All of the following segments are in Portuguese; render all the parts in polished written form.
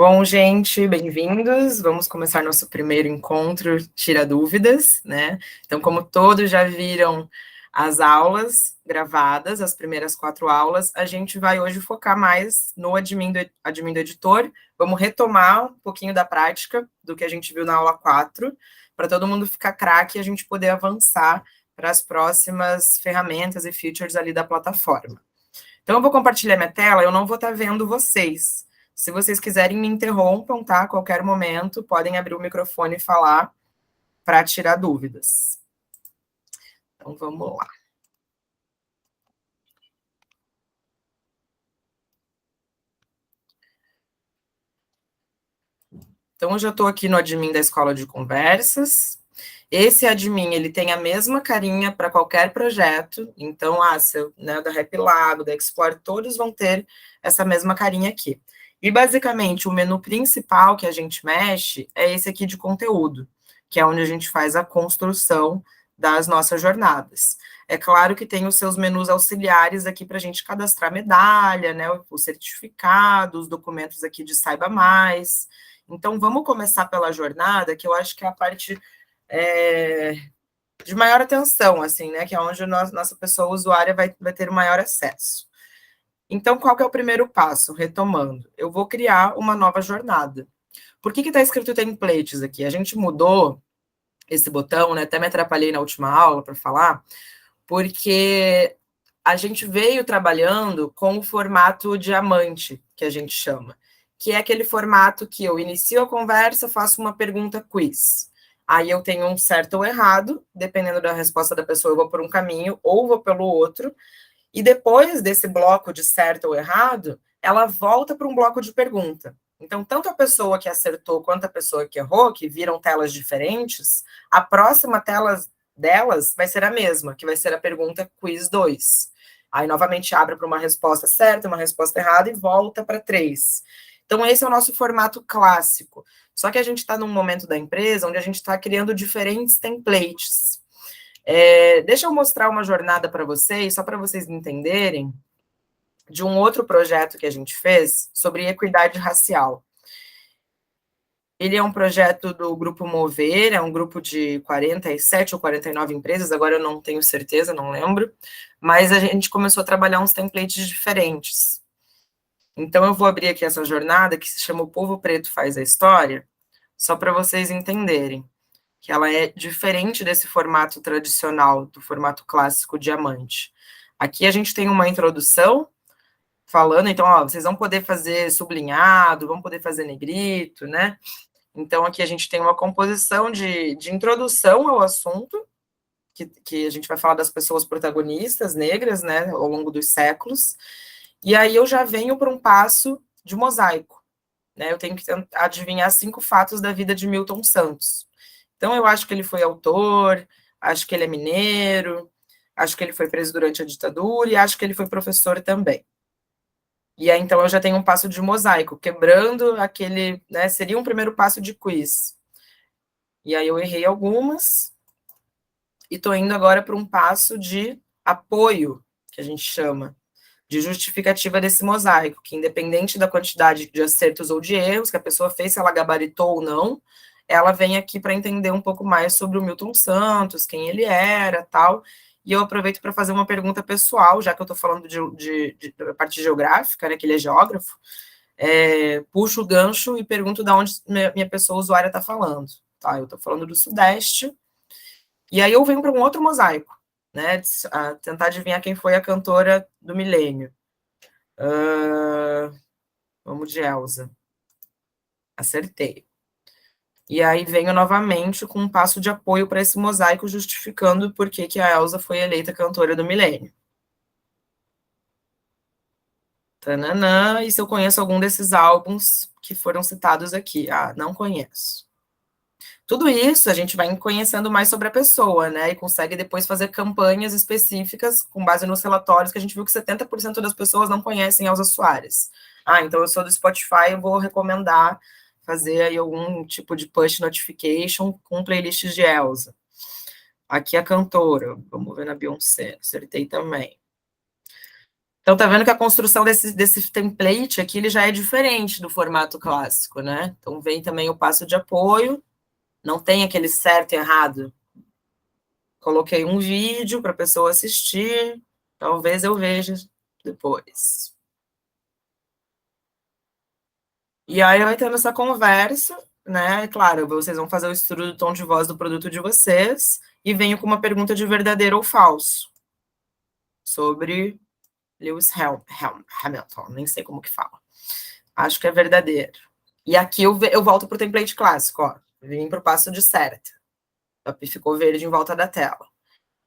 Bom, gente, bem-vindos. Vamos começar nosso primeiro encontro Tira Dúvidas, né? Então, como todos já viram as aulas gravadas, as primeiras 4 aulas, a gente vai hoje focar mais no admin do editor. Vamos retomar um pouquinho da prática do que a gente viu na aula 4, para todo mundo ficar craque e a gente poder avançar para as próximas ferramentas e features ali da plataforma. Então, eu vou compartilhar minha tela, eu não vou estar vendo vocês. Se vocês quiserem, me interrompam, tá? A qualquer momento, podem abrir o microfone e falar para tirar dúvidas. Então, vamos lá. Então, eu já estou aqui no admin da Escola de Conversas. Esse admin, ele tem a mesma carinha para qualquer projeto. Então, da Rap Lab, da Explore, todos vão ter essa mesma carinha aqui. E, basicamente, o menu principal que a gente mexe é esse aqui de conteúdo, que é onde a gente faz a construção das nossas jornadas. É claro que tem os seus menus auxiliares aqui para a gente cadastrar medalha, né, o certificado, os documentos aqui de Saiba Mais. Então, vamos começar pela jornada, que eu acho que é a parte de maior atenção, assim, né, que é onde a nossa pessoa usuária vai ter o maior acesso. Então, qual que é o primeiro passo? Retomando, eu vou criar uma nova jornada. Por que está escrito templates aqui? A gente mudou esse botão, né, até me atrapalhei na última aula para falar, porque a gente veio trabalhando com o formato diamante, que a gente chama, que é aquele formato que eu inicio a conversa, faço uma pergunta quiz. Aí eu tenho um certo ou errado, dependendo da resposta da pessoa, eu vou por um caminho ou vou pelo outro, e depois desse bloco de certo ou errado, ela volta para um bloco de pergunta. Então, tanto a pessoa que acertou quanto a pessoa que errou, que viram telas diferentes, a próxima tela delas vai ser a mesma, que vai ser a pergunta quiz 2. Aí, novamente, abre para uma resposta certa, uma resposta errada e volta para 3. Então, esse é o nosso formato clássico. Só que a gente está num momento da empresa onde a gente está criando diferentes templates. Deixa eu mostrar uma jornada para vocês, só para vocês entenderem, de um outro projeto que a gente fez sobre equidade racial. Ele é um projeto do Grupo Mover, é um grupo de 47 ou 49 empresas, agora eu não tenho certeza, não lembro, mas a gente começou a trabalhar uns templates diferentes. Então, eu vou abrir aqui essa jornada, que se chama O Povo Preto Faz a História, só para vocês entenderem que ela é diferente desse formato tradicional, do formato clássico diamante. Aqui a gente tem uma introdução falando, então, vocês vão poder fazer sublinhado, vão poder fazer negrito, né? Então, aqui a gente tem uma composição de introdução ao assunto, que a gente vai falar das pessoas protagonistas negras, né, ao longo dos séculos, e aí eu já venho para um passo de mosaico, né? Eu tenho que adivinhar 5 fatos da vida de Milton Santos. Então, eu acho que ele foi autor, acho que ele é mineiro, acho que ele foi preso durante a ditadura e acho que ele foi professor também. E aí, então, eu já tenho um passo de mosaico, quebrando aquele, né, seria um primeiro passo de quiz. E aí eu errei algumas e estou indo agora para um passo de apoio, que a gente chama, de justificativa desse mosaico, que independente da quantidade de acertos ou de erros que a pessoa fez, se ela gabaritou ou não, ela vem aqui para entender um pouco mais sobre o Milton Santos, quem ele era, tal. E eu aproveito para fazer uma pergunta pessoal, já que eu estou falando da parte geográfica, né, que ele é geógrafo, puxo o gancho e pergunto de onde minha pessoa usuária está falando. Tá, eu estou falando do Sudeste, e aí eu venho para um outro mosaico, né, tentar adivinhar quem foi a cantora do milênio. Vamos de Elsa. Acertei. E aí venho novamente com um passo de apoio para esse mosaico, justificando por que a Elsa foi eleita cantora do milênio. Tananã, e se eu conheço algum desses álbuns que foram citados aqui? Não conheço. Tudo isso a gente vai conhecendo mais sobre a pessoa, né? E consegue depois fazer campanhas específicas com base nos relatórios, que a gente viu que 70% das pessoas não conhecem Elsa Soares. Então eu sou do Spotify, eu vou recomendar fazer aí algum tipo de push notification com playlists de Elsa. Aqui a cantora, vamos ver na Beyoncé, acertei também. Então, tá vendo que a construção desse template aqui, ele já é diferente do formato clássico, né? Então, vem também o passo de apoio, não tem aquele certo e errado. Coloquei um vídeo para a pessoa assistir, talvez eu veja depois. E aí vai tendo essa conversa, né? Claro, vocês vão fazer o estudo do tom de voz do produto de vocês e venho com uma pergunta de verdadeiro ou falso sobre Lewis Hamilton, nem sei como que fala. Acho que é verdadeiro. E aqui eu volto para o template clássico, ó. Vim para o passo de certa. Ficou verde em volta da tela.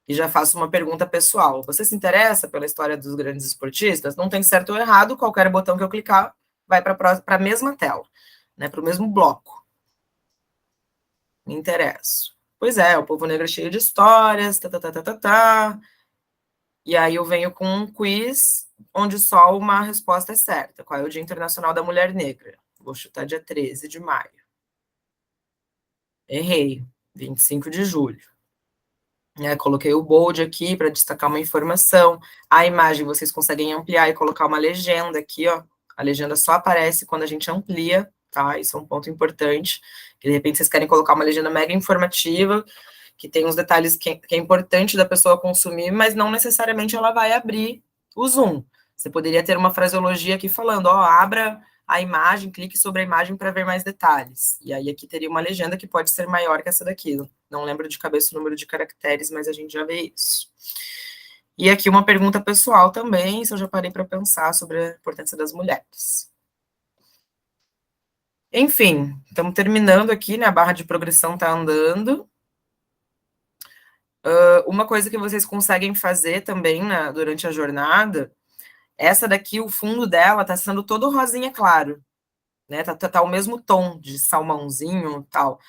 E já faço uma pergunta pessoal. Você se interessa pela história dos grandes esportistas? Não tem certo ou errado, qualquer botão que eu clicar vai para a mesma tela, né, para o mesmo bloco. Me interesso. Pois é, o povo negro é cheio de histórias, tá. E aí eu venho com um quiz onde só uma resposta é certa. Qual é o Dia Internacional da Mulher Negra? Vou chutar dia 13 de maio. Errei, 25 de julho. Coloquei o bold aqui para destacar uma informação. A imagem vocês conseguem ampliar e colocar uma legenda aqui, ó. A legenda só aparece quando a gente amplia, tá? Isso é um ponto importante. Que de repente vocês querem colocar uma legenda mega informativa, que tem uns detalhes que é importante da pessoa consumir, mas não necessariamente ela vai abrir o zoom. Você poderia ter uma fraseologia aqui falando, ó, abra a imagem, clique sobre a imagem para ver mais detalhes. E aí aqui teria uma legenda que pode ser maior que essa daqui. Não lembro de cabeça o número de caracteres, mas a gente já vê isso. E aqui uma pergunta pessoal também, se eu já parei para pensar sobre a importância das mulheres. Enfim, estamos terminando aqui, né? A barra de progressão está andando. Uma coisa que vocês conseguem fazer também durante a jornada, essa daqui, o fundo dela está sendo todo rosinha claro, né? Tá o mesmo tom de salmãozinho e tal.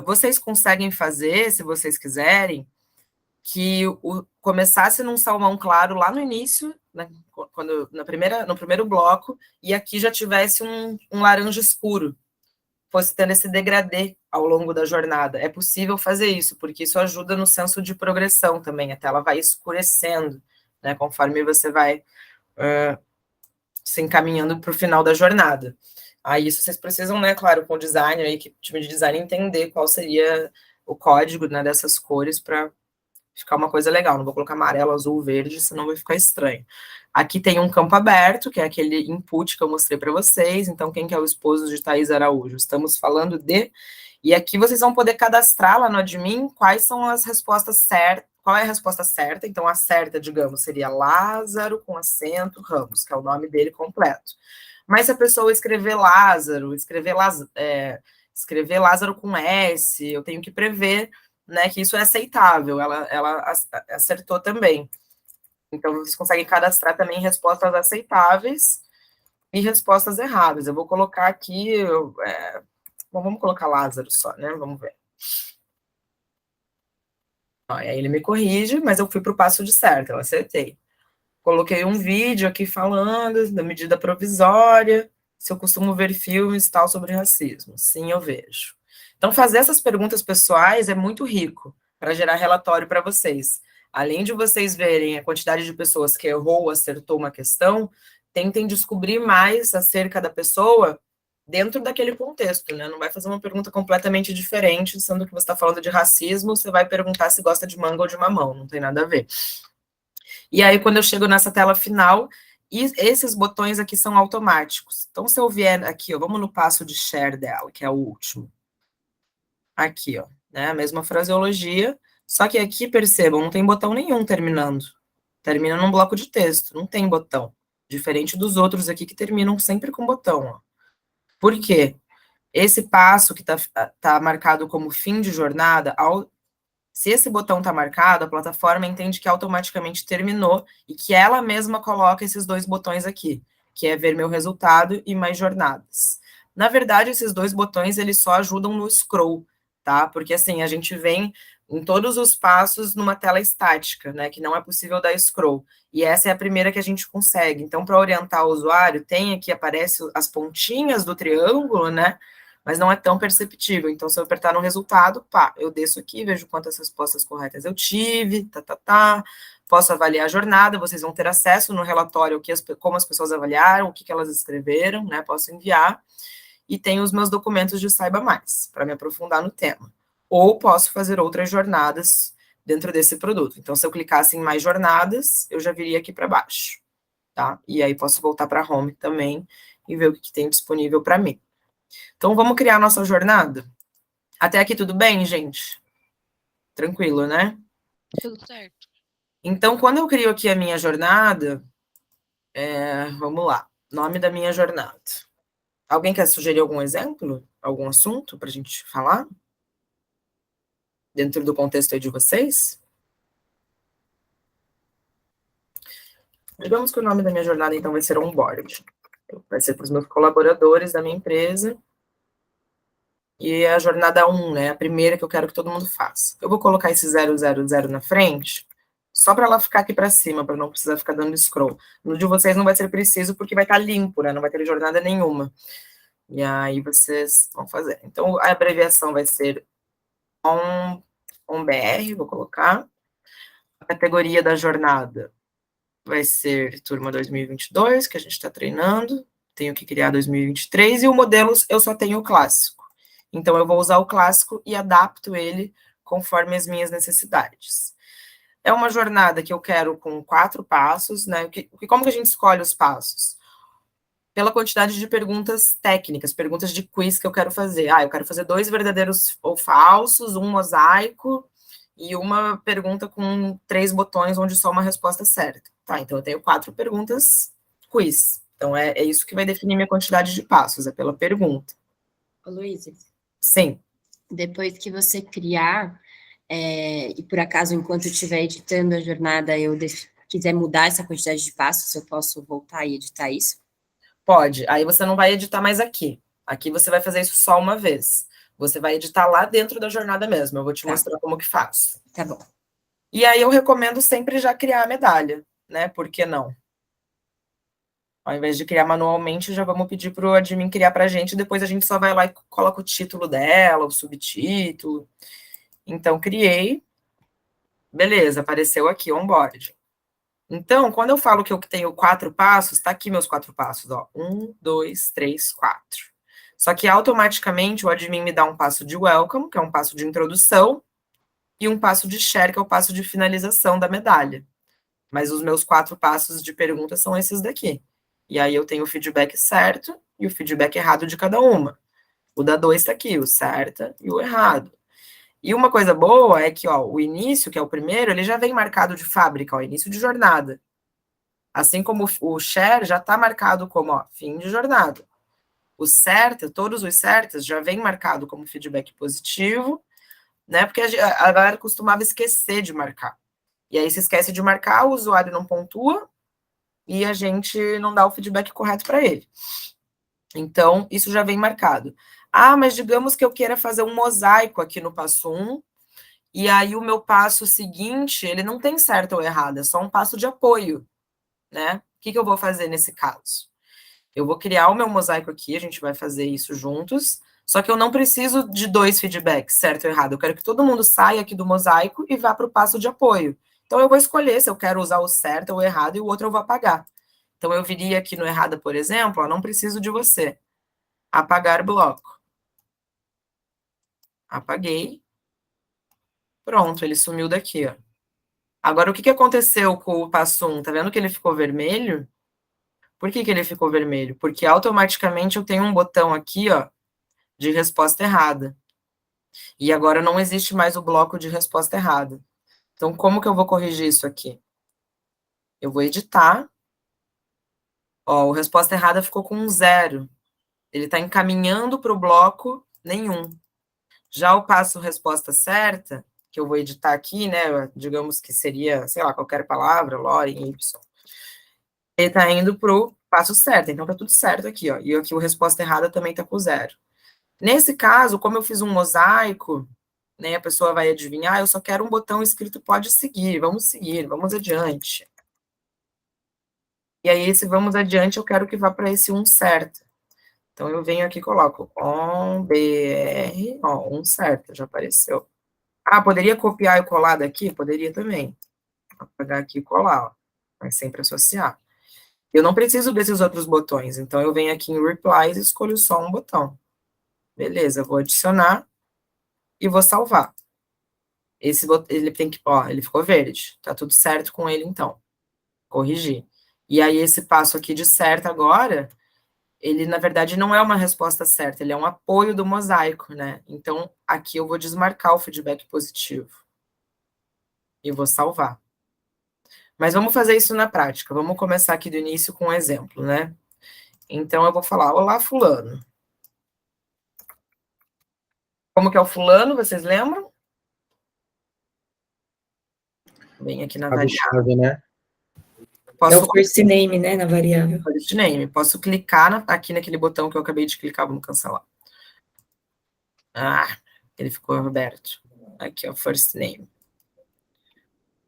Vocês conseguem fazer, se vocês quiserem, que começasse num salmão claro lá no início, né, no primeiro bloco, e aqui já tivesse um laranja escuro, fosse tendo esse degradê ao longo da jornada. É possível fazer isso, porque isso ajuda no senso de progressão também, a tela vai escurecendo, né, conforme você vai se encaminhando para o final da jornada. Aí isso vocês precisam, né, claro, com o design, a equipe de design, entender qual seria o código, né, dessas cores para ficar uma coisa legal. Não vou colocar amarelo, azul, verde, senão vai ficar estranho. Aqui tem um campo aberto, que é aquele input que eu mostrei para vocês. Então, quem que é o esposo de Thaís Araújo? Estamos falando de... E aqui vocês vão poder cadastrar lá no admin quais são as respostas certas. Qual é a resposta certa? Então, a certa, digamos, seria Lázaro com acento Ramos, que é o nome dele completo. Mas se a pessoa escrever Lázaro, escrever Lázaro com S, eu tenho que prever, né, que isso é aceitável. Ela acertou também. Então, vocês conseguem cadastrar também respostas aceitáveis e respostas erradas. Eu vou colocar aqui... Bom, vamos colocar Lázaro só, né? Vamos ver. Aí ele me corrige, mas eu fui para o passo de certo, eu acertei. Coloquei um vídeo aqui falando da medida provisória, se eu costumo ver filmes tal sobre racismo. Sim, eu vejo. Então, fazer essas perguntas pessoais é muito rico para gerar relatório para vocês. Além de vocês verem a quantidade de pessoas que errou ou acertou uma questão, tentem descobrir mais acerca da pessoa dentro daquele contexto, né? Não vai fazer uma pergunta completamente diferente, sendo que você está falando de racismo, você vai perguntar se gosta de manga ou de mamão, não tem nada a ver. E aí, quando eu chego nessa tela final, esses botões aqui são automáticos. Então, se eu vier aqui, ó, vamos no passo de share dela, que é o último. Aqui, ó, né? A mesma fraseologia, só que aqui, percebam, não tem botão nenhum terminando. Termina num bloco de texto, não tem botão. Diferente dos outros aqui que terminam sempre com botão, ó. Por quê? Esse passo que tá marcado como fim de jornada, se esse botão está marcado, a plataforma entende que automaticamente terminou e que ela mesma coloca esses dois botões aqui, que é ver meu resultado e mais jornadas. Na verdade, esses dois botões, eles só ajudam no scroll, tá? Porque, assim, a gente vem em todos os passos numa tela estática, né? Que não é possível dar scroll. E essa é a primeira que a gente consegue. Então, para orientar o usuário, tem aqui, aparece as pontinhas do triângulo, né? Mas não é tão perceptível. Então, se eu apertar no resultado, pá, eu desço aqui, vejo quantas respostas corretas eu tive, posso avaliar a jornada, vocês vão ter acesso no relatório como as pessoas avaliaram, o que elas escreveram, né? Posso enviar. E tenho os meus documentos de Saiba Mais, para me aprofundar no tema. Ou posso fazer outras jornadas dentro desse produto. Então, se eu clicasse em mais jornadas, eu já viria aqui para baixo, tá? E aí posso voltar para Home também e ver o que tem disponível para mim. Então, vamos criar a nossa jornada? Até aqui tudo bem, gente? Tranquilo, né? Tudo certo. Então, quando eu crio aqui a minha jornada, vamos lá, nome da minha jornada. Alguém quer sugerir algum exemplo? Algum assunto para a gente falar? Dentro do contexto aí de vocês? Digamos que o nome da minha jornada, então, vai ser onboard. Vai ser para os meus colaboradores da minha empresa. E é a jornada 1, né? A primeira que eu quero que todo mundo faça. Eu vou colocar esse 000 na frente, só para ela ficar aqui para cima, para não precisar ficar dando scroll. No de vocês não vai ser preciso, porque vai estar limpo, né? Não vai ter jornada nenhuma. E aí vocês vão fazer. Então, a abreviação vai ser ONBR, vou colocar. A categoria da jornada vai ser turma 2022, que a gente está treinando. Tenho que criar 2023. E o modelo, eu só tenho o clássico. Então, eu vou usar o clássico e adapto ele conforme as minhas necessidades. É uma jornada que eu quero com 4 passos, né? Como que a gente escolhe os passos? Pela quantidade de perguntas técnicas, perguntas de quiz que eu quero fazer. Eu quero fazer 2 verdadeiros ou falsos, um mosaico e uma pergunta com 3 botões onde só uma resposta certa. Tá, então eu tenho 4 perguntas quiz. Então é isso que vai definir minha quantidade de passos, é pela pergunta. Ô, Luísa, Sim. depois que você criar, e por acaso, enquanto eu estiver editando a jornada, eu quiser mudar essa quantidade de passos, eu posso voltar e editar isso? Pode. Aí você não vai editar mais aqui. Aqui você vai fazer isso só uma vez. Você vai editar lá dentro da jornada mesmo. Eu vou te mostrar como que faz. Tá bom. E aí eu recomendo sempre já criar a medalha, né? Por que não? Ao invés de criar manualmente, já vamos pedir para o admin criar para a gente, depois a gente só vai lá e coloca o título dela, o subtítulo. Então, criei. Beleza, apareceu aqui, onboard. Então, quando eu falo que eu tenho 4 passos, tá aqui meus 4 passos, ó. 1, 2, 3, 4. Só que automaticamente o admin me dá um passo de welcome, que é um passo de introdução, e um passo de share, que é o passo de finalização da medalha. Mas os meus 4 passos de pergunta são esses daqui. E aí eu tenho o feedback certo e o feedback errado de cada uma. O da 2 está aqui, o certo e o errado. E uma coisa boa é que, ó, o início, que é o primeiro, ele já vem marcado de fábrica, ó, início de jornada. Assim como o share já está marcado como, ó, fim de jornada. O certo, todos os certos já vem marcado como feedback positivo, né? Porque a galera costumava esquecer de marcar. E aí se esquece de marcar, o usuário não pontua e a gente não dá o feedback correto para ele. Então, isso já vem marcado. Mas digamos que eu queira fazer um mosaico aqui no passo 1, e aí o meu passo seguinte, ele não tem certo ou errado, é só um passo de apoio, né? O que eu vou fazer nesse caso? Eu vou criar o meu mosaico aqui, a gente vai fazer isso juntos, só que eu não preciso de 2 feedbacks, certo ou errado. Eu quero que todo mundo saia aqui do mosaico e vá para o passo de apoio. Então, eu vou escolher se eu quero usar o certo ou o errado, e o outro eu vou apagar. Então, eu viria aqui no errado, por exemplo, ó, não preciso de você. Apagar bloco. Apaguei. Pronto, ele sumiu daqui, ó. Agora, o que aconteceu com o passo 1? Tá vendo que ele ficou vermelho? Por que ele ficou vermelho? Porque automaticamente eu tenho um botão aqui, ó, de resposta errada. E agora não existe mais o bloco de resposta errada. Então, como que eu vou corrigir isso aqui? Eu vou editar. Ó, o resposta errada ficou com um 0. Ele está encaminhando para o bloco nenhum. Já o passo resposta certa, que eu vou editar aqui, né? Digamos que seria, sei lá, qualquer palavra, lore, y. Ele está indo para o passo certo. Então, tá tudo certo aqui, ó. E aqui o resposta errada também está com 0. Nesse caso, como eu fiz um mosaico, né, a pessoa vai adivinhar, eu só quero um botão escrito pode seguir, vamos adiante. E aí, esse vamos adiante, eu quero que vá para esse um certo. Então, eu venho aqui e coloco ONBR, ó, um certo, já apareceu. Poderia copiar e colar daqui? Poderia também. Apagar aqui e colar, ó. Mas sempre associar. Eu não preciso desses outros botões, então eu venho aqui em Replies e escolho só um botão. Beleza, vou adicionar e vou salvar. Esse ele tem que, ó, ele ficou verde. Tá tudo certo com ele, então. Corrigir. E aí, esse passo aqui de certo agora, ele, na verdade, não é uma resposta certa, ele é um apoio do mosaico, né? Então, aqui eu vou desmarcar o feedback positivo. E vou salvar. Mas vamos fazer isso na prática. Vamos começar aqui do início com um exemplo, né? Então, eu vou falar, olá, fulano. Como que é o fulano, vocês lembram? Vem aqui na variável. Chave, né? Posso... É o first name, né, na variável. First name. Posso clicar aqui naquele botão que eu acabei de clicar, vamos cancelar. Ah, ele ficou aberto. Aqui, ó, first name.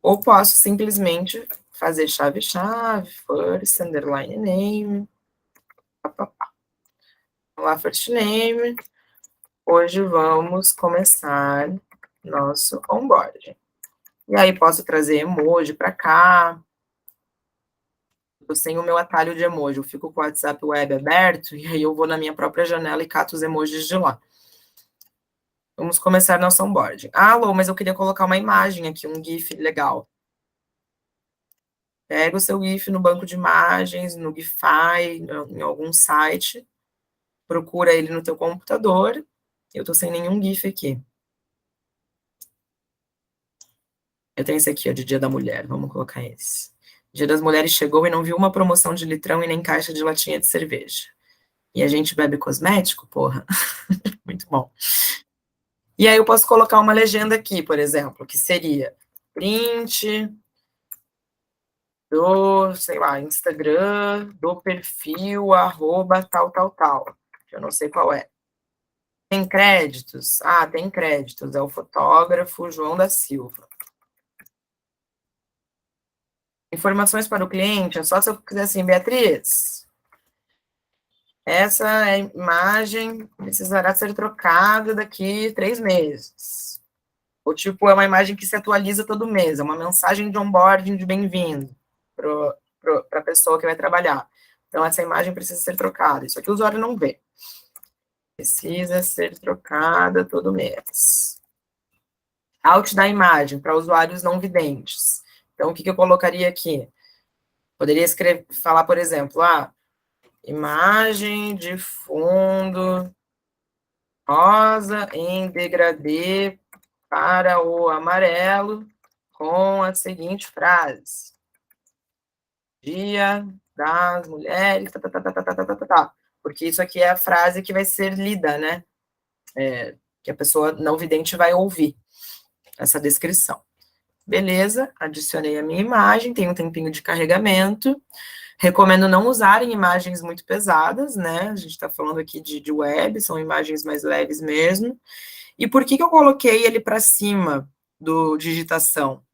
Ou posso simplesmente fazer chave-chave, first, underline name. Vamos lá, first name. Hoje vamos começar nosso onboarding. E aí posso trazer emoji para cá. Eu sem o meu atalho de emoji, eu fico com o WhatsApp Web aberto, e aí eu vou na minha própria janela e cato os emojis de lá. Vamos começar nosso onboarding. Ah, Lô, mas eu queria colocar uma imagem aqui, um GIF legal. Pega o seu GIF no banco de imagens, no Gify, em algum site, procura ele no teu computador. Eu tô sem nenhum GIF aqui. Eu tenho esse aqui, ó, de Dia da Mulher, vamos colocar esse. Dia das Mulheres chegou e não viu uma promoção de litrão e nem caixa de latinha de cerveja. E a gente bebe cosmético, porra. Muito bom. E aí eu posso colocar uma legenda aqui, por exemplo, que seria print do, sei lá, Instagram, do perfil, arroba, tal, tal, tal. Eu não sei qual é. Tem créditos? Ah, tem créditos. É o fotógrafo João da Silva. Informações para o cliente, é só se eu quiser assim, Beatriz, essa imagem precisará ser trocada daqui 3 meses. Ou, tipo, é uma imagem que se atualiza todo mês, é uma mensagem de onboarding de bem-vindo para a pessoa que vai trabalhar. Então, essa imagem precisa ser trocada. Isso aqui o usuário não vê. Precisa ser trocada todo mês. Alt da imagem, para usuários não videntes. Então, o que eu colocaria aqui? Poderia falar, por exemplo, imagem de fundo rosa em degradê para o amarelo com a seguinte frase. Dia das Mulheres, porque isso aqui é a frase que vai ser lida, né? Que a pessoa não vidente vai ouvir essa descrição. Beleza, adicionei a minha imagem, tem um tempinho de carregamento. Recomendo não usarem imagens muito pesadas, né? A gente está falando aqui de web, são imagens mais leves mesmo. E por que eu coloquei ele para cima do digitação,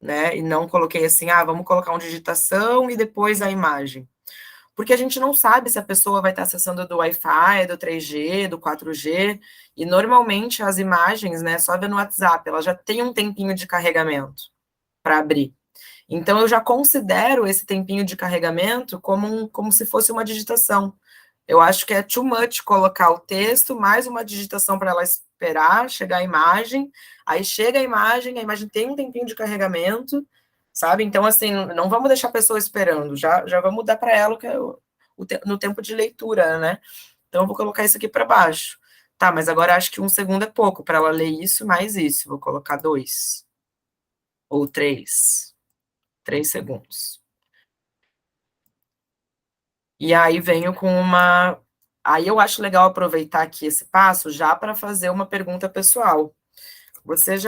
né? E não coloquei assim, vamos colocar um digitação e depois a imagem. Porque a gente não sabe se a pessoa vai estar acessando do Wi-Fi, do 3G, do 4G, e normalmente as imagens, né, só vê no WhatsApp, ela já tem um tempinho de carregamento para abrir. Então, eu já considero esse tempinho de carregamento como se fosse uma digitação. Eu acho que é too much colocar o texto, mais uma digitação para ela esperar chegar a imagem, aí chega a imagem tem um tempinho de carregamento, sabe? Então, assim, não vamos deixar a pessoa esperando, já vamos dar para ela no tempo de leitura, né? Então, eu vou colocar isso aqui para baixo. Tá, mas agora acho que 1 segundo é pouco para ela ler isso, mais isso. Vou colocar 2. Ou 3. 3 segundos. E aí venho com uma... Aí eu acho legal aproveitar aqui esse passo já para fazer uma pergunta pessoal. Você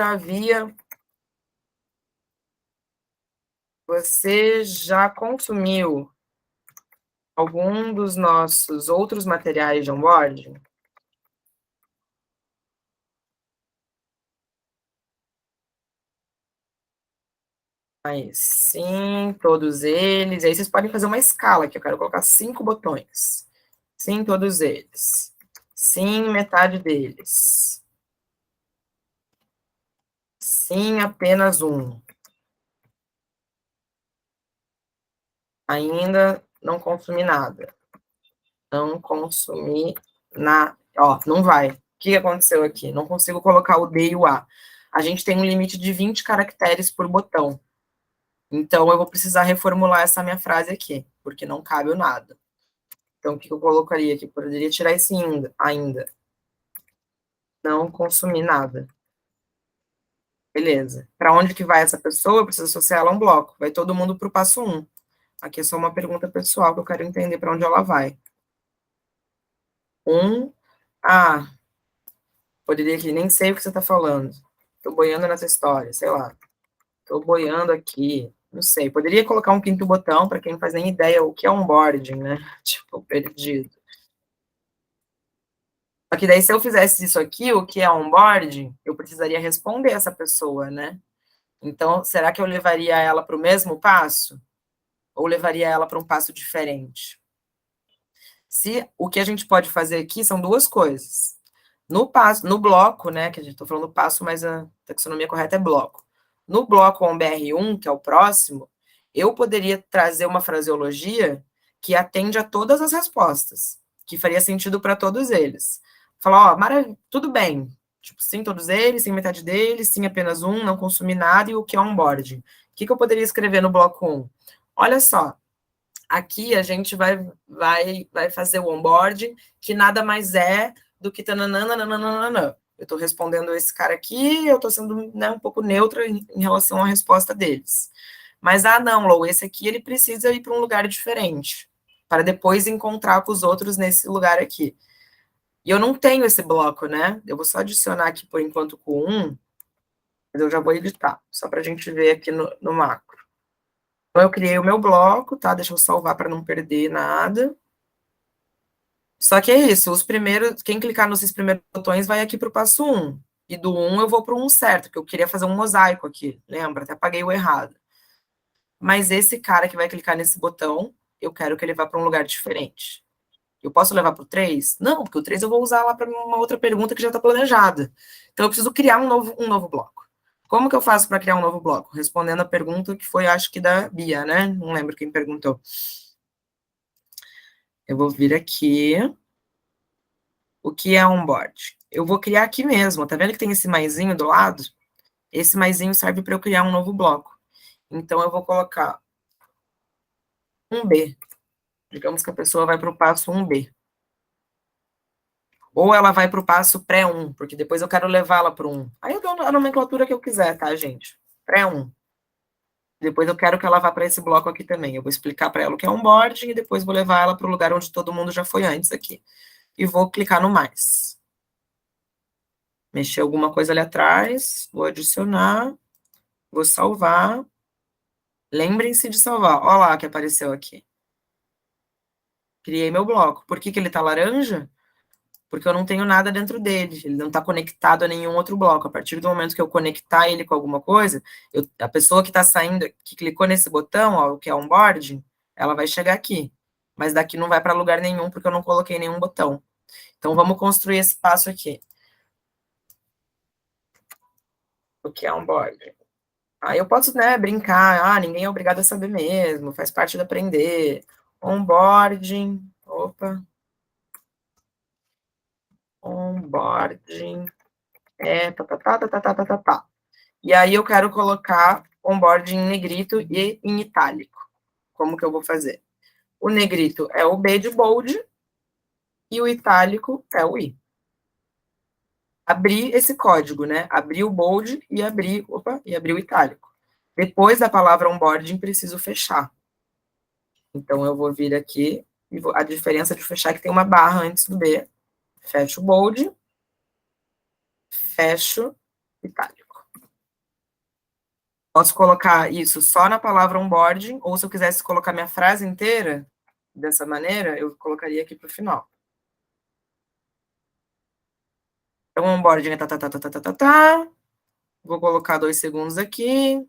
já consumiu algum dos nossos outros materiais de onboarding? Mas sim, todos eles. E aí vocês podem fazer uma escala aqui. Eu quero colocar 5 botões. Sim, todos eles. Sim, metade deles. Sim, apenas um. Ainda não consumi nada. Não consumi nada. Ó, não vai. O que aconteceu aqui? Não consigo colocar o D e o A. A gente tem um limite de 20 caracteres por botão. Então, eu vou precisar reformular essa minha frase aqui, porque não cabe o nada. Então, o que eu colocaria aqui? Poderia tirar esse ainda. Não consumi nada. Beleza. Para onde que vai essa pessoa? Eu preciso associar ela a um bloco. Vai todo mundo para o passo 1. Aqui é só uma pergunta pessoal que eu quero entender para onde ela vai. Poderia aqui, nem sei o que você está falando. Estou boiando nessa história, sei lá. Estou boiando aqui, não sei. Poderia colocar um quinto botão para quem não faz nem ideia o que é onboarding, né? Tipo, perdido. Só que daí, se eu fizesse isso aqui, o que é onboarding, eu precisaria responder essa pessoa, né? Então, será que eu levaria ela para o mesmo passo? Ou levaria ela para um passo diferente? Se o que a gente pode fazer aqui são duas coisas. No bloco, né, que a gente está falando passo, mas a taxonomia correta é bloco. No bloco OMBR1, que é o próximo, eu poderia trazer uma fraseologia que atende a todas as respostas, que faria sentido para todos eles. Falar, ó, maravilha, tudo bem, tipo, sim todos eles, sim metade deles, sim apenas um, não consumi nada, e o que é onboarding? O que eu poderia escrever no bloco 1? Olha só, aqui a gente vai fazer o onboarding, que nada mais é do que tananana. Eu estou respondendo esse cara aqui, eu estou sendo, né, um pouco neutra em relação à resposta deles. Mas, não, Lou, esse aqui ele precisa ir para um lugar diferente, para depois encontrar com os outros nesse lugar aqui. E eu não tenho esse bloco, né? Eu vou só adicionar aqui, por enquanto, com mas eu já vou editar, só para a gente ver aqui no macro. Então, eu criei o meu bloco, tá? Deixa eu salvar para não perder nada. Só que é isso, quem clicar nos primeiros botões vai aqui para o passo 1. E do 1 eu vou para o 1 certo, porque eu queria fazer um mosaico aqui, lembra? Até apaguei o errado. Mas esse cara que vai clicar nesse botão, eu quero que ele vá para um lugar diferente. Eu posso levar para o 3? Não, porque o 3 eu vou usar lá para uma outra pergunta que já está planejada. Então eu preciso criar um novo bloco. Como que eu faço para criar um novo bloco? Respondendo a pergunta que foi, acho que da Bia, né? Não lembro quem perguntou. Eu vou vir aqui. O que é onboard? Eu vou criar aqui mesmo. Tá vendo que tem esse maisinho do lado? Esse maisinho serve para eu criar um novo bloco. Então, eu vou colocar um B. Digamos que a pessoa vai para o passo 1B. Ou ela vai para o passo pré-1, porque depois eu quero levá-la para o 1. Aí eu dou a nomenclatura que eu quiser, tá, gente? Pré-1. Depois eu quero que ela vá para esse bloco aqui também. Eu vou explicar para ela o que é onboarding e depois vou levar ela para o lugar onde todo mundo já foi antes aqui. E vou clicar no mais. Mexer alguma coisa ali atrás, vou adicionar, vou salvar. Lembrem-se de salvar. Olha lá que apareceu aqui. Criei meu bloco. Por que ele está laranja? Porque eu não tenho nada dentro dele. Ele não está conectado a nenhum outro bloco. A partir do momento que eu conectar ele com alguma coisa, a pessoa que está saindo, que clicou nesse botão, ó, que é onboarding, ela vai chegar aqui. Mas daqui não vai para lugar nenhum, porque eu não coloquei nenhum botão. Então, vamos construir esse passo aqui. O que é onboarding? Aí eu posso, né, brincar, ninguém é obrigado a saber mesmo, faz parte do aprender. Onboarding, onboarding, tá. E aí eu quero colocar onboarding em negrito e em itálico. Como que eu vou fazer? O negrito é o B de bold e o itálico é o I. Abrir esse código, né? Abrir o bold e abrir o itálico. Depois da palavra onboarding, preciso fechar. Então, eu vou vir aqui, e a diferença de fechar é que tem uma barra antes do B. Fecho o bold, fecho itálico. Posso colocar isso só na palavra onboarding, ou se eu quisesse colocar minha frase inteira dessa maneira, eu colocaria aqui para o final. Então, onboarding é tá. Vou colocar 2 segundos aqui.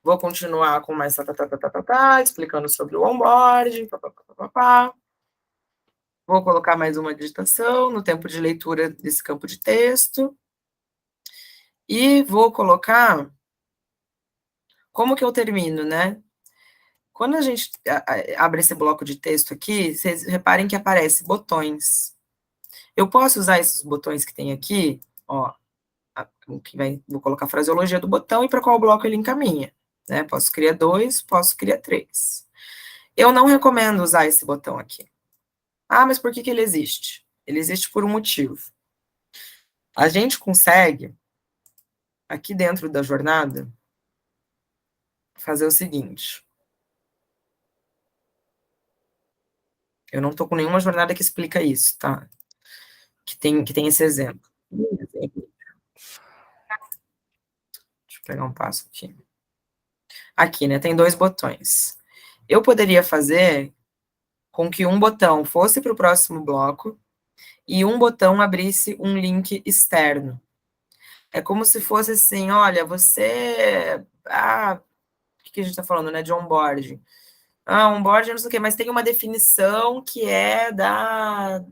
Vou continuar com mais tá, explicando sobre o onboarding, papapá. Vou colocar mais uma digitação no tempo de leitura desse campo de texto. E vou colocar... Como que eu termino, né? Quando a gente abre esse bloco de texto aqui, vocês reparem que aparece botões. Eu posso usar esses botões que tem aqui, ó, vou colocar a fraseologia do botão e para qual bloco ele encaminha, né? Posso criar 2, posso criar 3. Eu não recomendo usar esse botão aqui. Ah, mas por que ele existe? Ele existe por um motivo. A gente consegue, aqui dentro da jornada, fazer o seguinte. Eu não estou com nenhuma jornada que explica isso, tá? Que tem esse exemplo. Deixa eu pegar um passo aqui. Aqui, né? Tem 2 botões. Eu poderia fazer com que um botão fosse para o próximo bloco e um botão abrisse um link externo. É como se fosse assim, olha, você... o que a gente está falando, né? De onboarding. Onboarding, não sei o quê, mas tem uma definição que é da,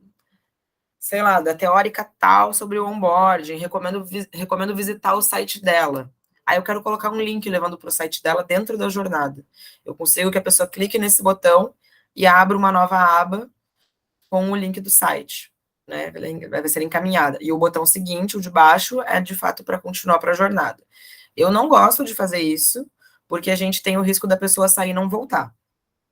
sei lá, da teórica tal sobre o onboarding, recomendo visitar o site dela. Aí eu quero colocar um link levando para o site dela dentro da jornada. Eu consigo que a pessoa clique nesse botão e abra uma nova aba com o link do site, né? Vai ser encaminhada. E o botão seguinte, o de baixo, é de fato para continuar para a jornada. Eu não gosto de fazer isso, porque a gente tem o risco da pessoa sair e não voltar,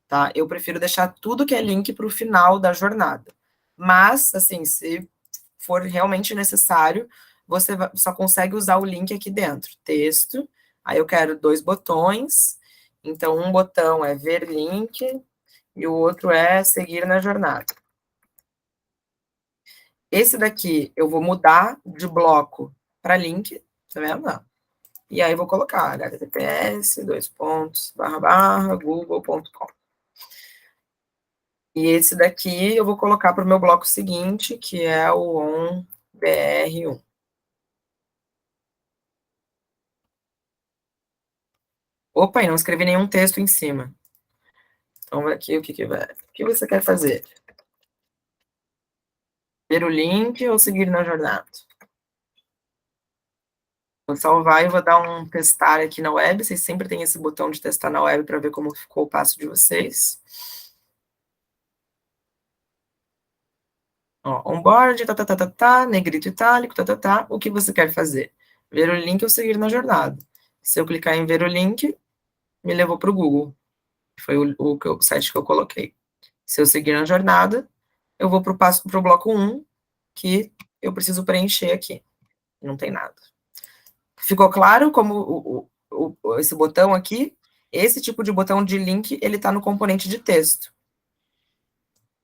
tá? Eu prefiro deixar tudo que é link para o final da jornada. Mas, assim, se for realmente necessário, você só consegue usar o link aqui dentro. Texto, aí eu quero 2 botões, então um botão é ver link e o outro é seguir na jornada. Esse daqui eu vou mudar de bloco para link, tá vendo? E aí vou colocar https, google.com. E esse daqui eu vou colocar para o meu bloco seguinte, que é o onBR1. Opa, e não escrevi nenhum texto em cima. Então, aqui, o que vai? O que você quer fazer? Ver o link ou seguir na jornada? Vou salvar e vou dar um testar aqui na web. Vocês sempre têm esse botão de testar na web para ver como ficou o passo de vocês. Ó, onboard, negrito itálico, o que você quer fazer? Ver o link ou seguir na jornada. Se eu clicar em ver o link, me levou para o Google. Foi o site que eu coloquei. Se eu seguir na jornada, eu vou para o bloco 1, que eu preciso preencher aqui. Não tem nada. Ficou claro como esse botão aqui? Esse tipo de botão de link, ele está no componente de texto.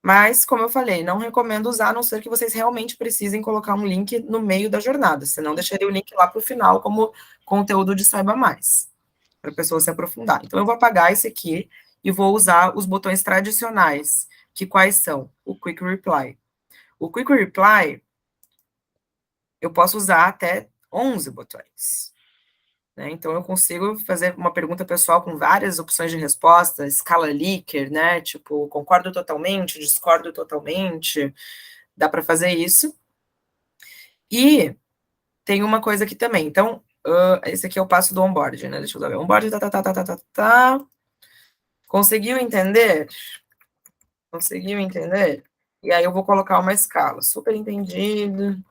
Mas, como eu falei, não recomendo usar, a não ser que vocês realmente precisem colocar um link no meio da jornada, senão deixaria o link lá para o final como conteúdo de Saiba Mais, para a pessoa se aprofundar. Então, eu vou apagar esse aqui e vou usar os botões tradicionais, que quais são? O Quick Reply. O Quick Reply, eu posso usar até 11 botões. Né? Então, eu consigo fazer uma pergunta pessoal com várias opções de resposta, escala Likert, né? Tipo, concordo totalmente, discordo totalmente, dá para fazer isso. E tem uma coisa aqui também. Então, esse aqui é o passo do onboard, né? Deixa eu ver. Onboard, tá. Conseguiu entender? Conseguiu entender? E aí eu vou colocar uma escala. Super entendido.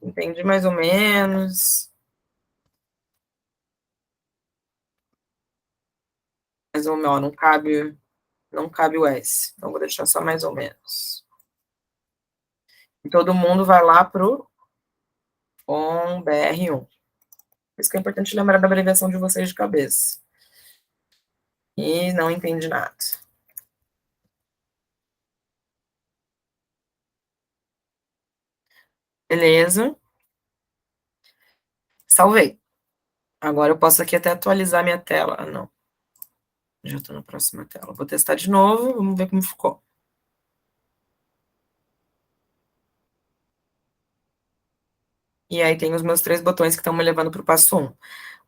Entendi mais ou menos. Mais ou menos, não cabe o S. Então, vou deixar só mais ou menos. E todo mundo vai lá pro ONBR1. Por isso que é importante lembrar da abreviação de vocês de cabeça. E não entendi nada. Beleza. Salvei. Agora eu posso aqui até atualizar minha tela. Ah, não. Já estou na próxima tela. Vou testar de novo, vamos ver como ficou. E aí tem os meus 3 botões que estão me levando para o passo 1.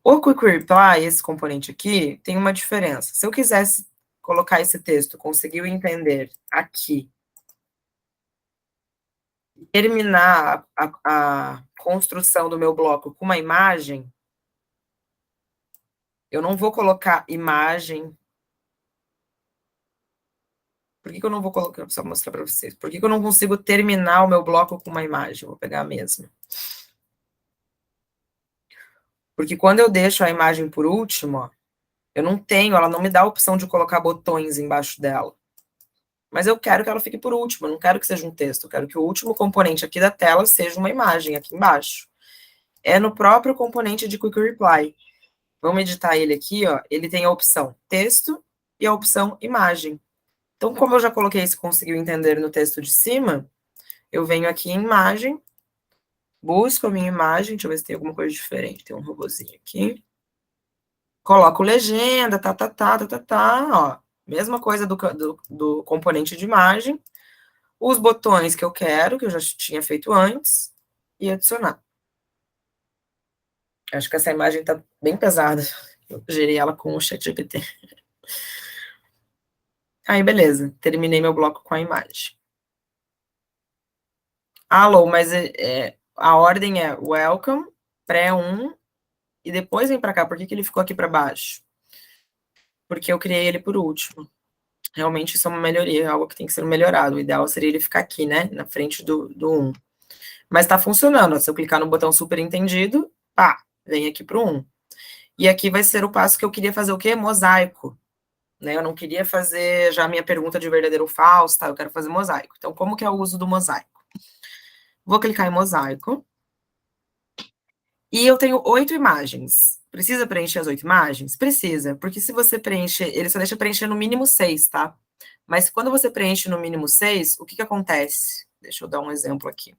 O Quick Reply, esse componente aqui, tem uma diferença. Se eu quisesse colocar esse texto, conseguiu entender aqui, terminar a construção do meu bloco com uma imagem, Eu não vou colocar imagem. Por que eu não vou colocar? Vou só mostrar para vocês. Por que eu não consigo terminar o meu bloco com uma imagem? Vou pegar a mesma. Porque quando eu deixo a imagem por último, ó, eu não tenho, ela não me dá a opção de colocar botões embaixo dela. Mas eu quero que ela fique por último, eu não quero que seja um texto, eu quero que o último componente aqui da tela seja uma imagem aqui embaixo. É no próprio componente de Quick Reply. Vamos editar ele aqui, ó. Ele tem a opção texto e a opção imagem. Então, como eu já coloquei se conseguiu entender no texto de cima, eu venho aqui em imagem, busco a minha imagem, deixa eu ver se tem alguma coisa diferente. Tem um robozinho aqui. Coloco legenda, ó. Mesma coisa do componente de imagem. Os botões que eu quero, que eu já tinha feito antes, e adicionar. Acho que essa imagem tá bem pesada. Eu gerei ela com o ChatGPT. Aí, beleza. Terminei meu bloco com a imagem. Alô, mas a ordem é welcome, pré-1, e depois vem para cá. Por que ele ficou aqui para baixo? Porque eu criei ele por último. Realmente isso é uma melhoria, algo que tem que ser melhorado. O ideal seria ele ficar aqui, né, na frente do 1. Mas está funcionando. Se eu clicar no botão superentendido, pá, vem aqui para o 1. E aqui vai ser o passo que eu queria fazer o quê? Mosaico. Né? Eu não queria fazer já a minha pergunta de verdadeiro ou falso, tá? Eu quero fazer mosaico. Então, como que é o uso do mosaico? Vou clicar em mosaico. E eu tenho 8 imagens. Precisa preencher as 8 imagens? Precisa, porque se você preencher, ele só deixa preencher no mínimo 6, tá? Mas quando você preenche no mínimo 6, o que acontece? Deixa eu dar um exemplo aqui.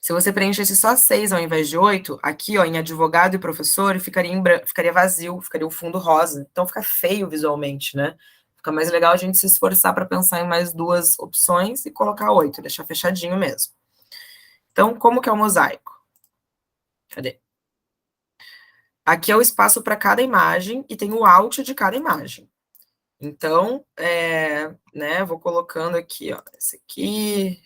Se você preenchesse só 6 ao invés de 8, aqui, ó, em advogado e professor, ficaria vazio, ficaria o fundo rosa. Então fica feio visualmente, né? Fica mais legal a gente se esforçar para pensar em mais 2 opções e colocar 8, deixar fechadinho mesmo. Então, como que é o mosaico? Cadê? Aqui é o espaço para cada imagem e tem o alt de cada imagem. Então, né, vou colocando aqui, ó, esse aqui.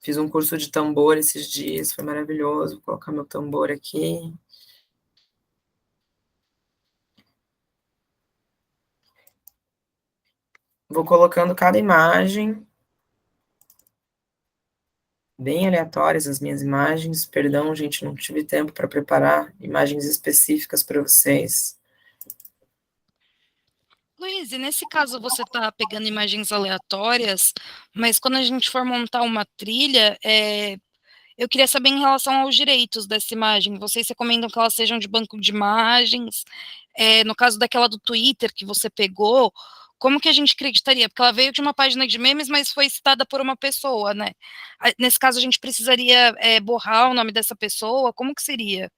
Fiz um curso de tambor esses dias, foi maravilhoso. Vou colocar meu tambor aqui. Vou colocando cada imagem. Bem aleatórias as minhas imagens. Perdão, gente, não tive tempo para preparar imagens específicas para vocês. Luiz, e nesse caso você está pegando imagens aleatórias, mas quando a gente for montar uma trilha, eu queria saber em relação aos direitos dessa imagem. Vocês recomendam que elas sejam de banco de imagens? No caso daquela do Twitter que você pegou, como que a gente acreditaria? Porque ela veio de uma página de memes, mas foi citada por uma pessoa, né? Nesse caso, a gente precisaria borrar o nome dessa pessoa? Como que seria?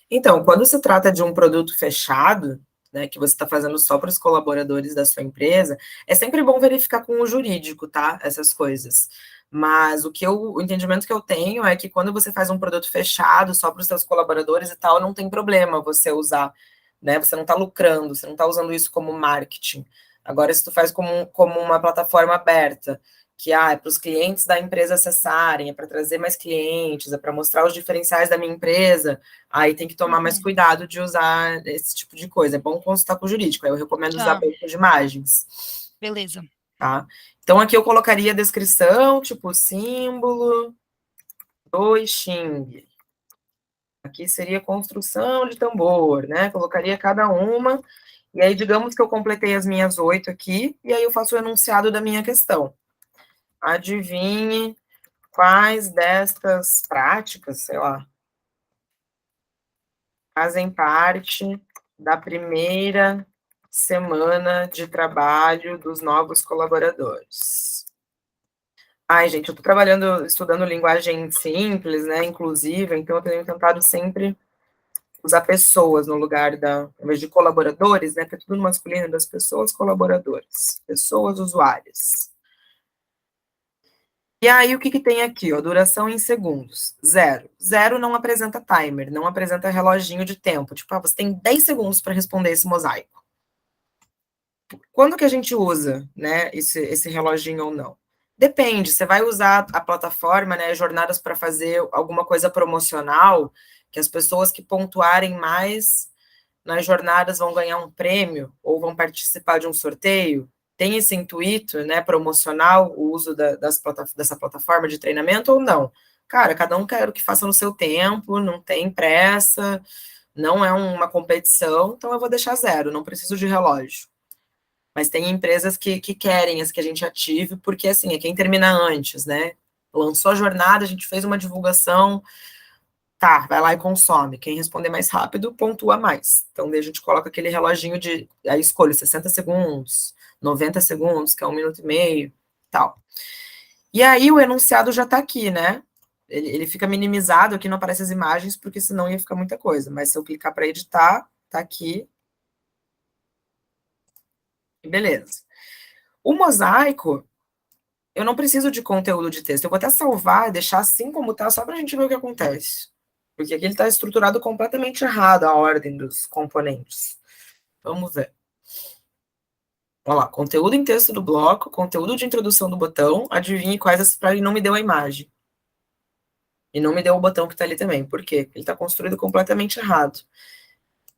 Então, quando se trata de um produto fechado, né, que você está fazendo só para os colaboradores da sua empresa, é sempre bom verificar com o jurídico, tá? Essas coisas. Mas o entendimento que eu tenho é que quando você faz um produto fechado só para os seus colaboradores e tal, não tem problema você usar, né? Você não está lucrando, você não está usando isso como marketing. Agora, se tu faz como uma plataforma aberta, que é para os clientes da empresa acessarem, é para trazer mais clientes, é para mostrar os diferenciais da minha empresa, aí tem que tomar mais cuidado de usar esse tipo de coisa. É bom consultar com o jurídico, aí eu recomendo usar banco de imagens. Beleza. Tá? Então, aqui eu colocaria a descrição, tipo, símbolo do Xing. Aqui seria construção de tambor, né? Colocaria cada uma, e aí digamos que eu completei as minhas 8 aqui, e aí eu faço o enunciado da minha questão. Adivinhe quais destas práticas, sei lá, fazem parte da primeira semana de trabalho dos novos colaboradores. Ai, gente, eu tô trabalhando, estudando linguagem simples, né, inclusiva, então eu tenho tentado sempre usar pessoas no lugar ao invés de colaboradores, né, porque é tudo no masculino, das pessoas colaboradores, pessoas usuárias. E aí, o que tem aqui, ó, duração em segundos, 0. 0 não apresenta timer, não apresenta reloginho de tempo, tipo, você tem 10 segundos para responder esse mosaico. Quando que a gente usa, né, esse reloginho ou não? Depende, você vai usar a plataforma, né, jornadas para fazer alguma coisa promocional, que as pessoas que pontuarem mais nas jornadas vão ganhar um prêmio ou vão participar de um sorteio. Tem esse intuito, né, promocional, o uso dessa plataforma de treinamento ou não? Cara, cada um quer o que faça no seu tempo, não tem pressa, não é uma competição, então eu vou deixar zero, não preciso de relógio. Mas tem empresas que querem as que a gente ative, porque assim, é quem termina antes, né? Lançou a jornada, a gente fez uma divulgação, tá, vai lá e consome. Quem responder mais rápido, pontua mais. Então, daí a gente coloca aquele reloginho de, aí escolho 60 segundos, 90 segundos, que é 1 minuto e meio, tal. E aí o enunciado já tá aqui, né? Ele fica minimizado, aqui não aparecem as imagens, porque senão ia ficar muita coisa. Mas se eu clicar para editar, tá aqui. Beleza. O mosaico, eu não preciso de conteúdo de texto. Eu vou até salvar, deixar assim como tá, só para a gente ver o que acontece. Porque aqui ele está estruturado completamente errado, a ordem dos componentes. Vamos ver. Olha lá, conteúdo em texto do bloco, conteúdo de introdução do botão, adivinhe quais para ele não me deu a imagem. E não me deu o botão que está ali também. Por quê? Ele está construído completamente errado.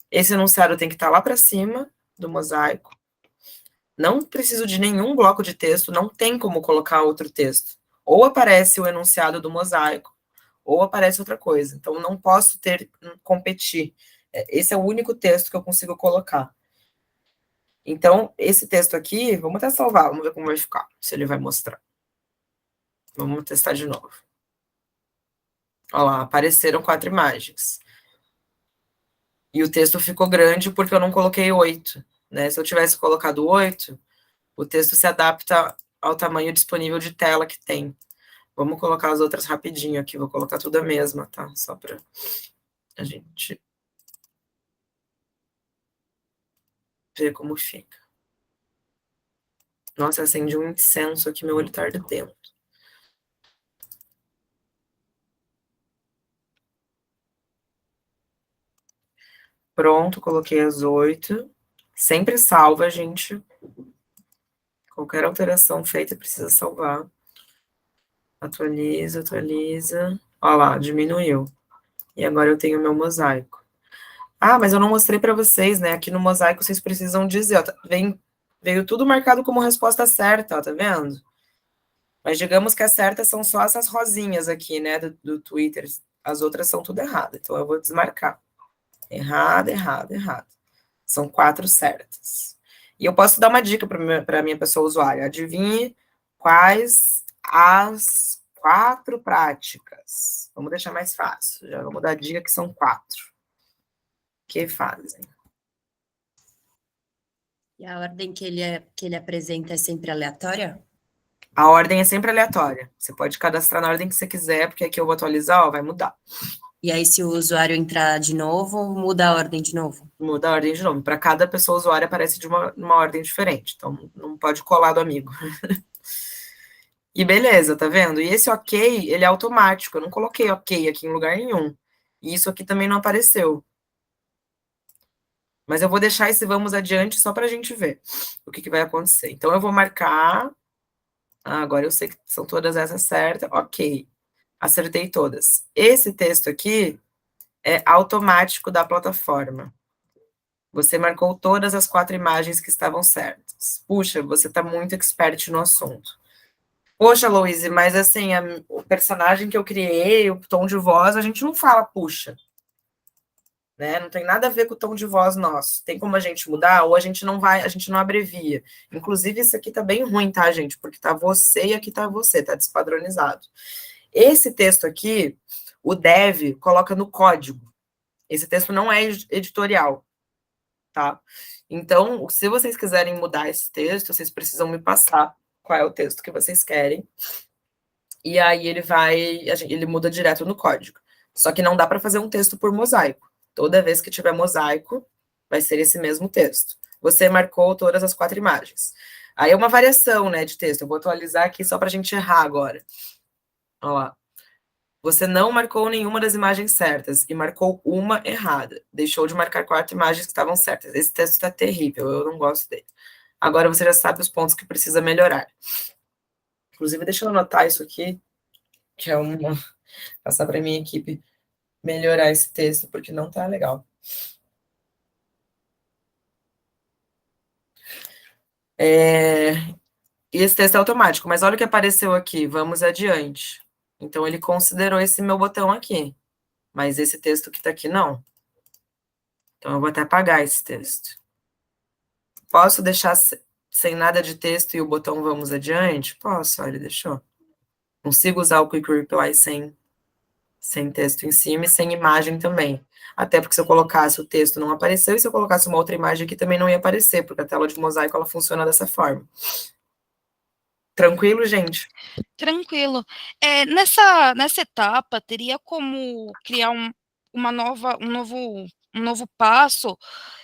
Esse enunciado tem que estar lá para cima do mosaico. Não preciso de nenhum bloco de texto, não tem como colocar outro texto. Ou aparece o enunciado do mosaico, ou aparece outra coisa. Então, não posso competir. Esse é o único texto que eu consigo colocar. Então, esse texto aqui, vamos até salvar, vamos ver como vai ficar, se ele vai mostrar. Vamos testar de novo. Olha lá, apareceram 4 imagens. E o texto ficou grande porque eu não coloquei 8. Né? Se eu tivesse colocado 8, o texto se adapta ao tamanho disponível de tela que tem. Vamos colocar as outras rapidinho aqui, vou colocar tudo a mesma, tá? Só para a gente ver como fica. Nossa, acende um incenso aqui, meu olho tá ardendo. Pronto, coloquei as 8. Sempre salva, gente. Qualquer alteração feita precisa salvar. Atualiza, atualiza. Olha lá, diminuiu. E agora eu tenho meu mosaico. Ah, mas eu não mostrei para vocês, né? Aqui no mosaico vocês precisam dizer, ó, veio tudo marcado como resposta certa, ó, tá vendo? Mas digamos que as certas são só essas rosinhas aqui, né, do Twitter. As outras são tudo errado. Então eu vou desmarcar. Errado, errado, errado. São 4 certas. E eu posso dar uma dica para a minha pessoa usuária. Adivinhe quais as 4 práticas. Vamos deixar mais fácil. Já vamos dar a dica que são 4. Que fazem. E a ordem que ele apresenta é sempre aleatória? A ordem é sempre aleatória. Você pode cadastrar na ordem que você quiser, porque aqui eu vou atualizar, ó, vai mudar. E aí, se o usuário entrar de novo, muda a ordem de novo? Muda a ordem de novo. Para cada pessoa usuária aparece de uma ordem diferente. Então, não pode colar do amigo. E beleza, tá vendo? E esse ok, ele é automático. Eu não coloquei ok aqui em lugar nenhum. E isso aqui também não apareceu. Mas eu vou deixar esse vamos adiante só para a gente ver o que vai acontecer. Então, eu vou marcar. Ah, agora eu sei que são todas essas certas. Ok. Acertei todas. Esse texto aqui é automático da plataforma. Você marcou todas as 4 imagens que estavam certas. Puxa, você está muito expert no assunto. Poxa, Louise, mas assim, o personagem que eu criei, o tom de voz, a gente não fala puxa. Né? Não tem nada a ver com o tom de voz nosso. Tem como a gente mudar ou a gente não abrevia. Inclusive, isso aqui tá bem ruim, tá, gente? Porque tá você e aqui tá você, tá despadronizado. Esse texto aqui, o dev coloca no código. Esse texto não é editorial, tá? Então, se vocês quiserem mudar esse texto, vocês precisam me passar qual é o texto que vocês querem. E aí ele muda direto no código. Só que não dá para fazer um texto por mosaico. Toda vez que tiver mosaico, vai ser esse mesmo texto. Você marcou todas as 4 imagens. Aí é uma variação, né, de texto. Eu vou atualizar aqui só para a gente errar agora. Olha lá. Você não marcou nenhuma das imagens certas e marcou uma errada. Deixou de marcar 4 imagens que estavam certas. Esse texto está terrível, eu não gosto dele. Agora você já sabe os pontos que precisa melhorar. Inclusive, deixa eu anotar isso aqui, que é passar para minha equipe melhorar esse texto, porque não tá legal. E esse texto é automático, mas olha o que apareceu aqui, vamos adiante. Então, ele considerou esse meu botão aqui, mas esse texto que tá aqui, não. Então, eu vou até apagar esse texto. Posso deixar sem nada de texto e o botão vamos adiante? Posso, olha, ele deixou. Consigo usar o Quick Reply sem texto em cima e sem imagem também. Até porque se eu colocasse o texto não apareceu, e se eu colocasse uma outra imagem aqui também não ia aparecer, porque a tela de mosaico ela funciona dessa forma. Tranquilo, gente? Tranquilo. Nessa etapa, teria como criar um novo passo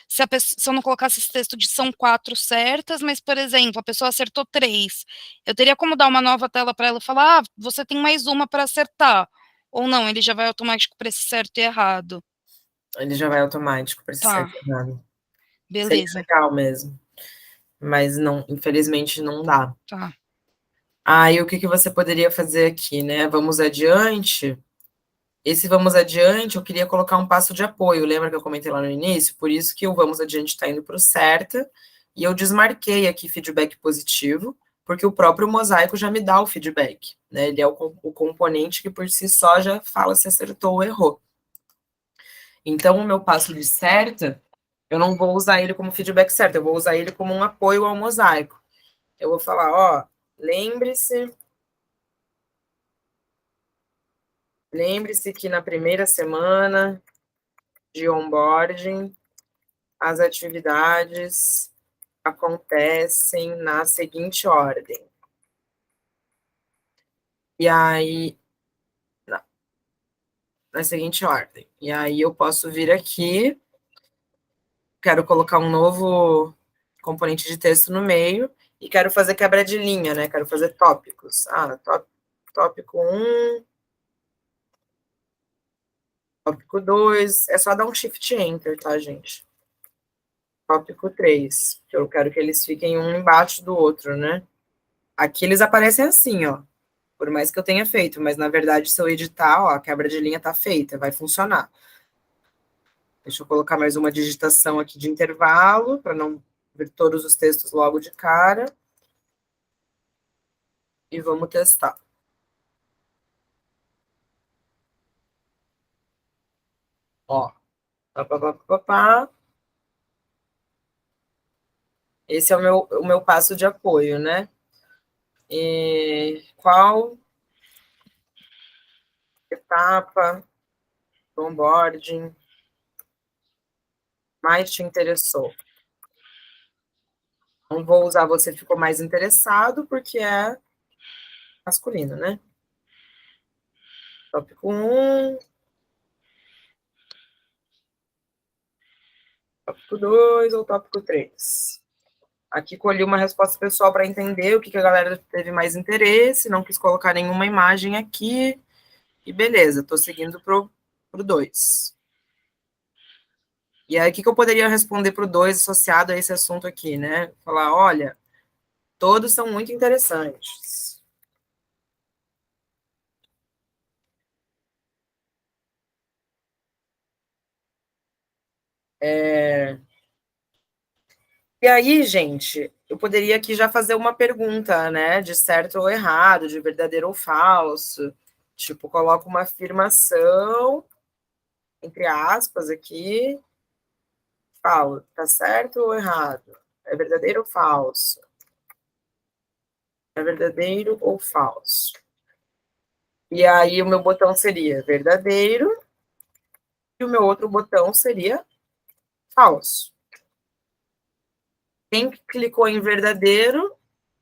se se eu não colocasse esse texto de são 4 certas, mas, por exemplo, a pessoa acertou 3. Eu teria como dar uma nova tela para ela e falar, você tem mais uma para acertar. Ou não, ele já vai automático para esse certo e errado. Ele já vai automático para esse Tá, certo e errado. Seria beleza. legal mesmo. Mas não, infelizmente não dá. Tá. E o que você poderia fazer aqui, né? Vamos adiante. Esse vamos adiante, eu queria colocar um passo de apoio. Lembra que eu comentei lá no início? Por isso que o vamos adiante está indo para o certa. E eu desmarquei aqui feedback positivo, porque o próprio mosaico já me dá o feedback, né? Ele é o componente que por si só já fala se acertou ou errou. Então, o meu passo de certa, eu não vou usar ele como feedback certo, eu vou usar ele como um apoio ao mosaico. Eu vou falar, ó, lembre-se que na primeira semana de onboarding, as atividades acontecem na seguinte ordem. E aí, na seguinte ordem. E aí eu posso vir aqui, quero colocar um novo componente de texto no meio e quero fazer quebra de linha, né? Quero fazer tópicos. Tópico 1, tópico 2, é só dar um shift enter, tá, gente? Tópico 3, que eu quero que eles fiquem um embaixo do outro, né? Aqui eles aparecem assim, ó. Por mais que eu tenha feito, mas na verdade, se eu editar, ó, a quebra de linha tá feita, vai funcionar. Deixa eu colocar mais uma digitação aqui de intervalo, para não ver todos os textos logo de cara. E vamos testar. Ó, pá. Esse é o meu passo de apoio, né? E qual etapa do onboarding mais te interessou? Não vou usar você ficou mais interessado, porque é masculino, né? Tópico 1, tópico 2 ou tópico 3? Aqui colhi uma resposta pessoal para entender o que a galera teve mais interesse, não quis colocar nenhuma imagem aqui, e beleza, estou seguindo pro 2. E aí, o que eu poderia responder pro 2 associado a esse assunto aqui, né? Falar, olha, todos são muito interessantes. E aí, gente, eu poderia aqui já fazer uma pergunta, né, de certo ou errado, de verdadeiro ou falso. Tipo, coloco uma afirmação, entre aspas, aqui, falo, tá certo ou errado? É verdadeiro ou falso? É verdadeiro ou falso? E aí o meu botão seria verdadeiro e o meu outro botão seria falso. Quem clicou em verdadeiro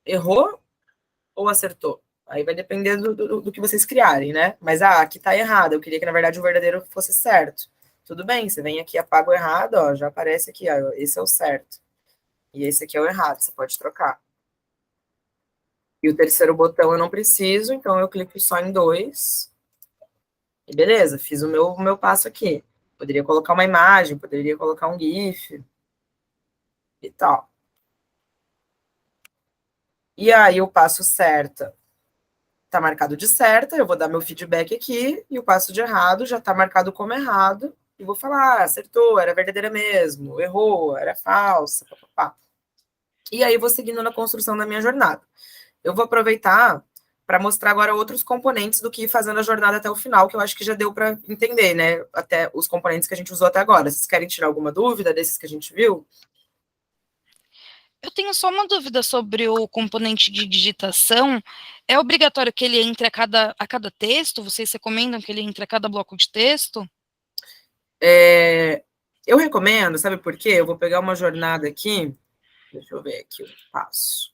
errou ou acertou? Aí vai depender do que vocês criarem, né? Mas, aqui tá errado. Eu queria que, na verdade, o verdadeiro fosse certo. Tudo bem, você vem aqui, apaga o errado, ó, já aparece aqui, ó, esse é o certo. E esse aqui é o errado, você pode trocar. E o terceiro botão eu não preciso, então eu clico só em 2. E beleza, fiz o meu passo aqui. Poderia colocar uma imagem, poderia colocar um GIF e tal. E aí o passo certo está marcado de certa, eu vou dar meu feedback aqui, e o passo de errado já está marcado como errado, e vou falar, acertou, era verdadeira mesmo, errou, era falsa, papapá. E aí vou seguindo na construção da minha jornada. Eu vou aproveitar para mostrar agora outros componentes do que ir fazendo a jornada até o final, que eu acho que já deu para entender, né? Até os componentes que a gente usou até agora. Vocês querem tirar alguma dúvida desses que a gente viu? Eu tenho só uma dúvida sobre o componente de digitação. É obrigatório que ele entre a cada texto? Vocês recomendam que ele entre a cada bloco de texto? Eu recomendo, sabe por quê? Eu vou pegar uma jornada aqui, deixa eu ver aqui o passo.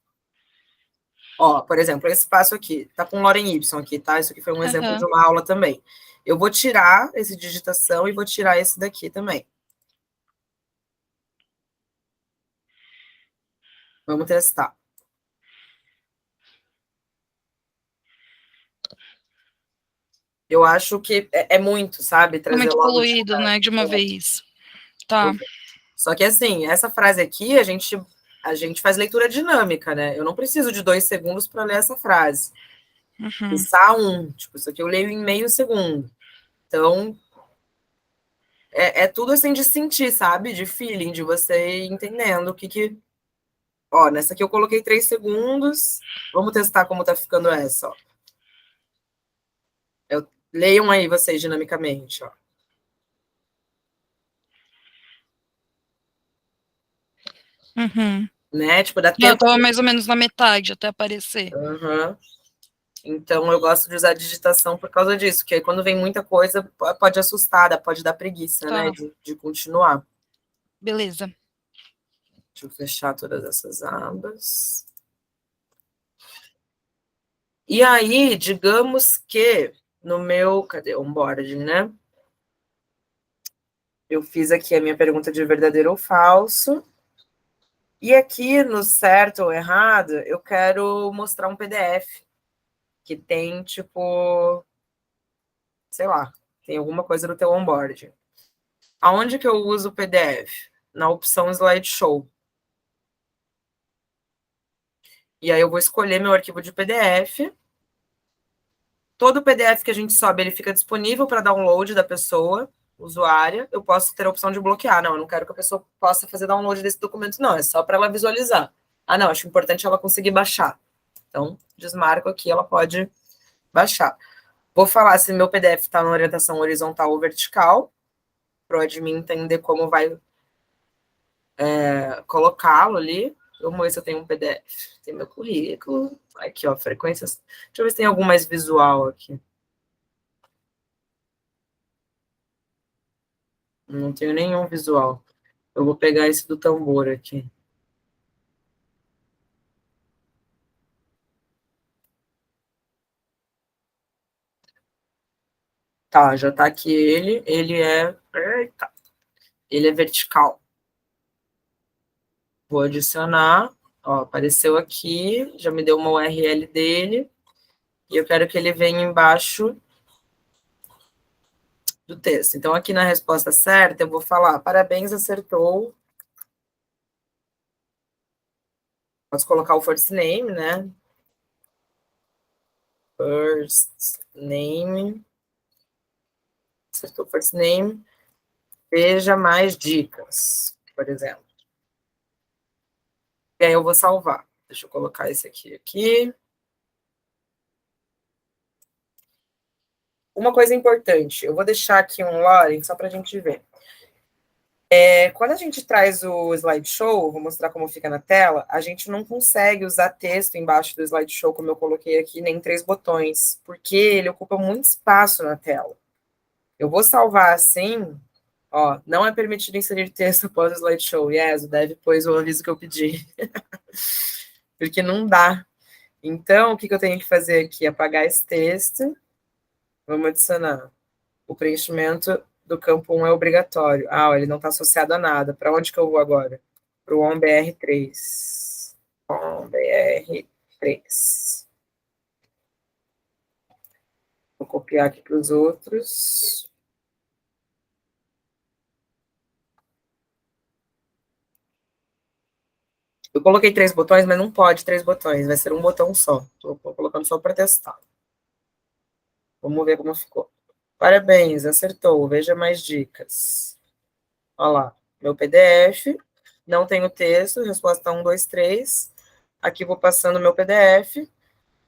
Ó, por exemplo, esse passo aqui, tá com Loren Y aqui, tá? Isso aqui foi um exemplo de uma aula também. Eu vou tirar esse digitação e vou tirar esse daqui também. Vamos testar. Eu acho que é muito, sabe? Trazer Muito logo poluído, né? De uma vez. Tá. Só que, assim, essa frase aqui, a gente faz leitura dinâmica, né? Eu não preciso de 2 segundos para ler essa frase. Uhum. Pensar tipo, isso aqui eu leio em meio segundo. Então, é tudo assim de sentir, sabe? De feeling, de você entendendo o que. Ó, nessa aqui eu coloquei 3 segundos. Vamos testar como tá ficando essa, ó. Leiam aí vocês dinamicamente, ó. Uhum. Né? Tipo, dá Eu tempo. estava mais ou menos na metade até aparecer. Uhum. Então, eu gosto de usar a digitação por causa disso, que aí quando vem muita coisa, pode assustar, pode dar preguiça, Tá. né, de continuar. Beleza. Deixa eu fechar todas essas abas. E aí, digamos que no meu... Cadê? Onboarding, né? Eu fiz aqui a minha pergunta de verdadeiro ou falso. E aqui, no certo ou errado, eu quero mostrar um PDF que tem, tipo... Sei lá, tem alguma coisa no teu onboarding. Aonde que eu uso o PDF? Na opção slideshow. E aí eu vou escolher meu arquivo de PDF. Todo PDF que a gente sobe, ele fica disponível para download da pessoa, usuária. Eu posso ter a opção de bloquear. Não, eu não quero que a pessoa possa fazer download desse documento, não. É só para ela visualizar. Ah, não, acho importante ela conseguir baixar. Então, desmarco aqui, ela pode baixar. Vou falar se meu PDF está na orientação horizontal ou vertical, para o admin entender como vai colocá-lo ali. Vamos ver se eu tenho um PDF. Tem meu currículo. Aqui, ó, frequências. Deixa eu ver se tem algum mais visual aqui. Não tenho nenhum visual. Eu vou pegar esse do tambor aqui. Tá, já tá aqui ele. Ele é... Eita. Ele é vertical. Vou adicionar. Ó, apareceu aqui. Já me deu uma URL dele. E eu quero que ele venha embaixo do texto. Então, aqui na resposta certa, eu vou falar: parabéns, acertou. Posso colocar o first name, né? First name. Acertou first name. Veja mais dicas, por exemplo. E aí eu vou salvar. Deixa eu colocar esse aqui. Uma coisa importante, eu vou deixar aqui um Loren só para a gente ver. Quando a gente traz o slideshow, vou mostrar como fica na tela, a gente não consegue usar texto embaixo do slideshow, como eu coloquei aqui, nem 3 botões, porque ele ocupa muito espaço na tela. Eu vou salvar assim, ó, não é permitido inserir texto após o slideshow. Yes, o dev pôs o aviso que eu pedi. Porque não dá. Então, o que eu tenho que fazer aqui? Apagar esse texto. Vamos adicionar. O preenchimento do campo 1 é obrigatório. Ah, ele não está associado a nada. Para onde que eu vou agora? Para o ONBR3. ONBR3. Vou copiar aqui para os outros. Eu coloquei 3 botões, mas não pode 3 botões. Vai ser um botão só. Estou colocando só para testar. Vamos ver como ficou. Parabéns, acertou. Veja mais dicas. Olha lá, meu PDF. Não tenho texto, resposta 1, 2, 3. Aqui vou passando meu PDF.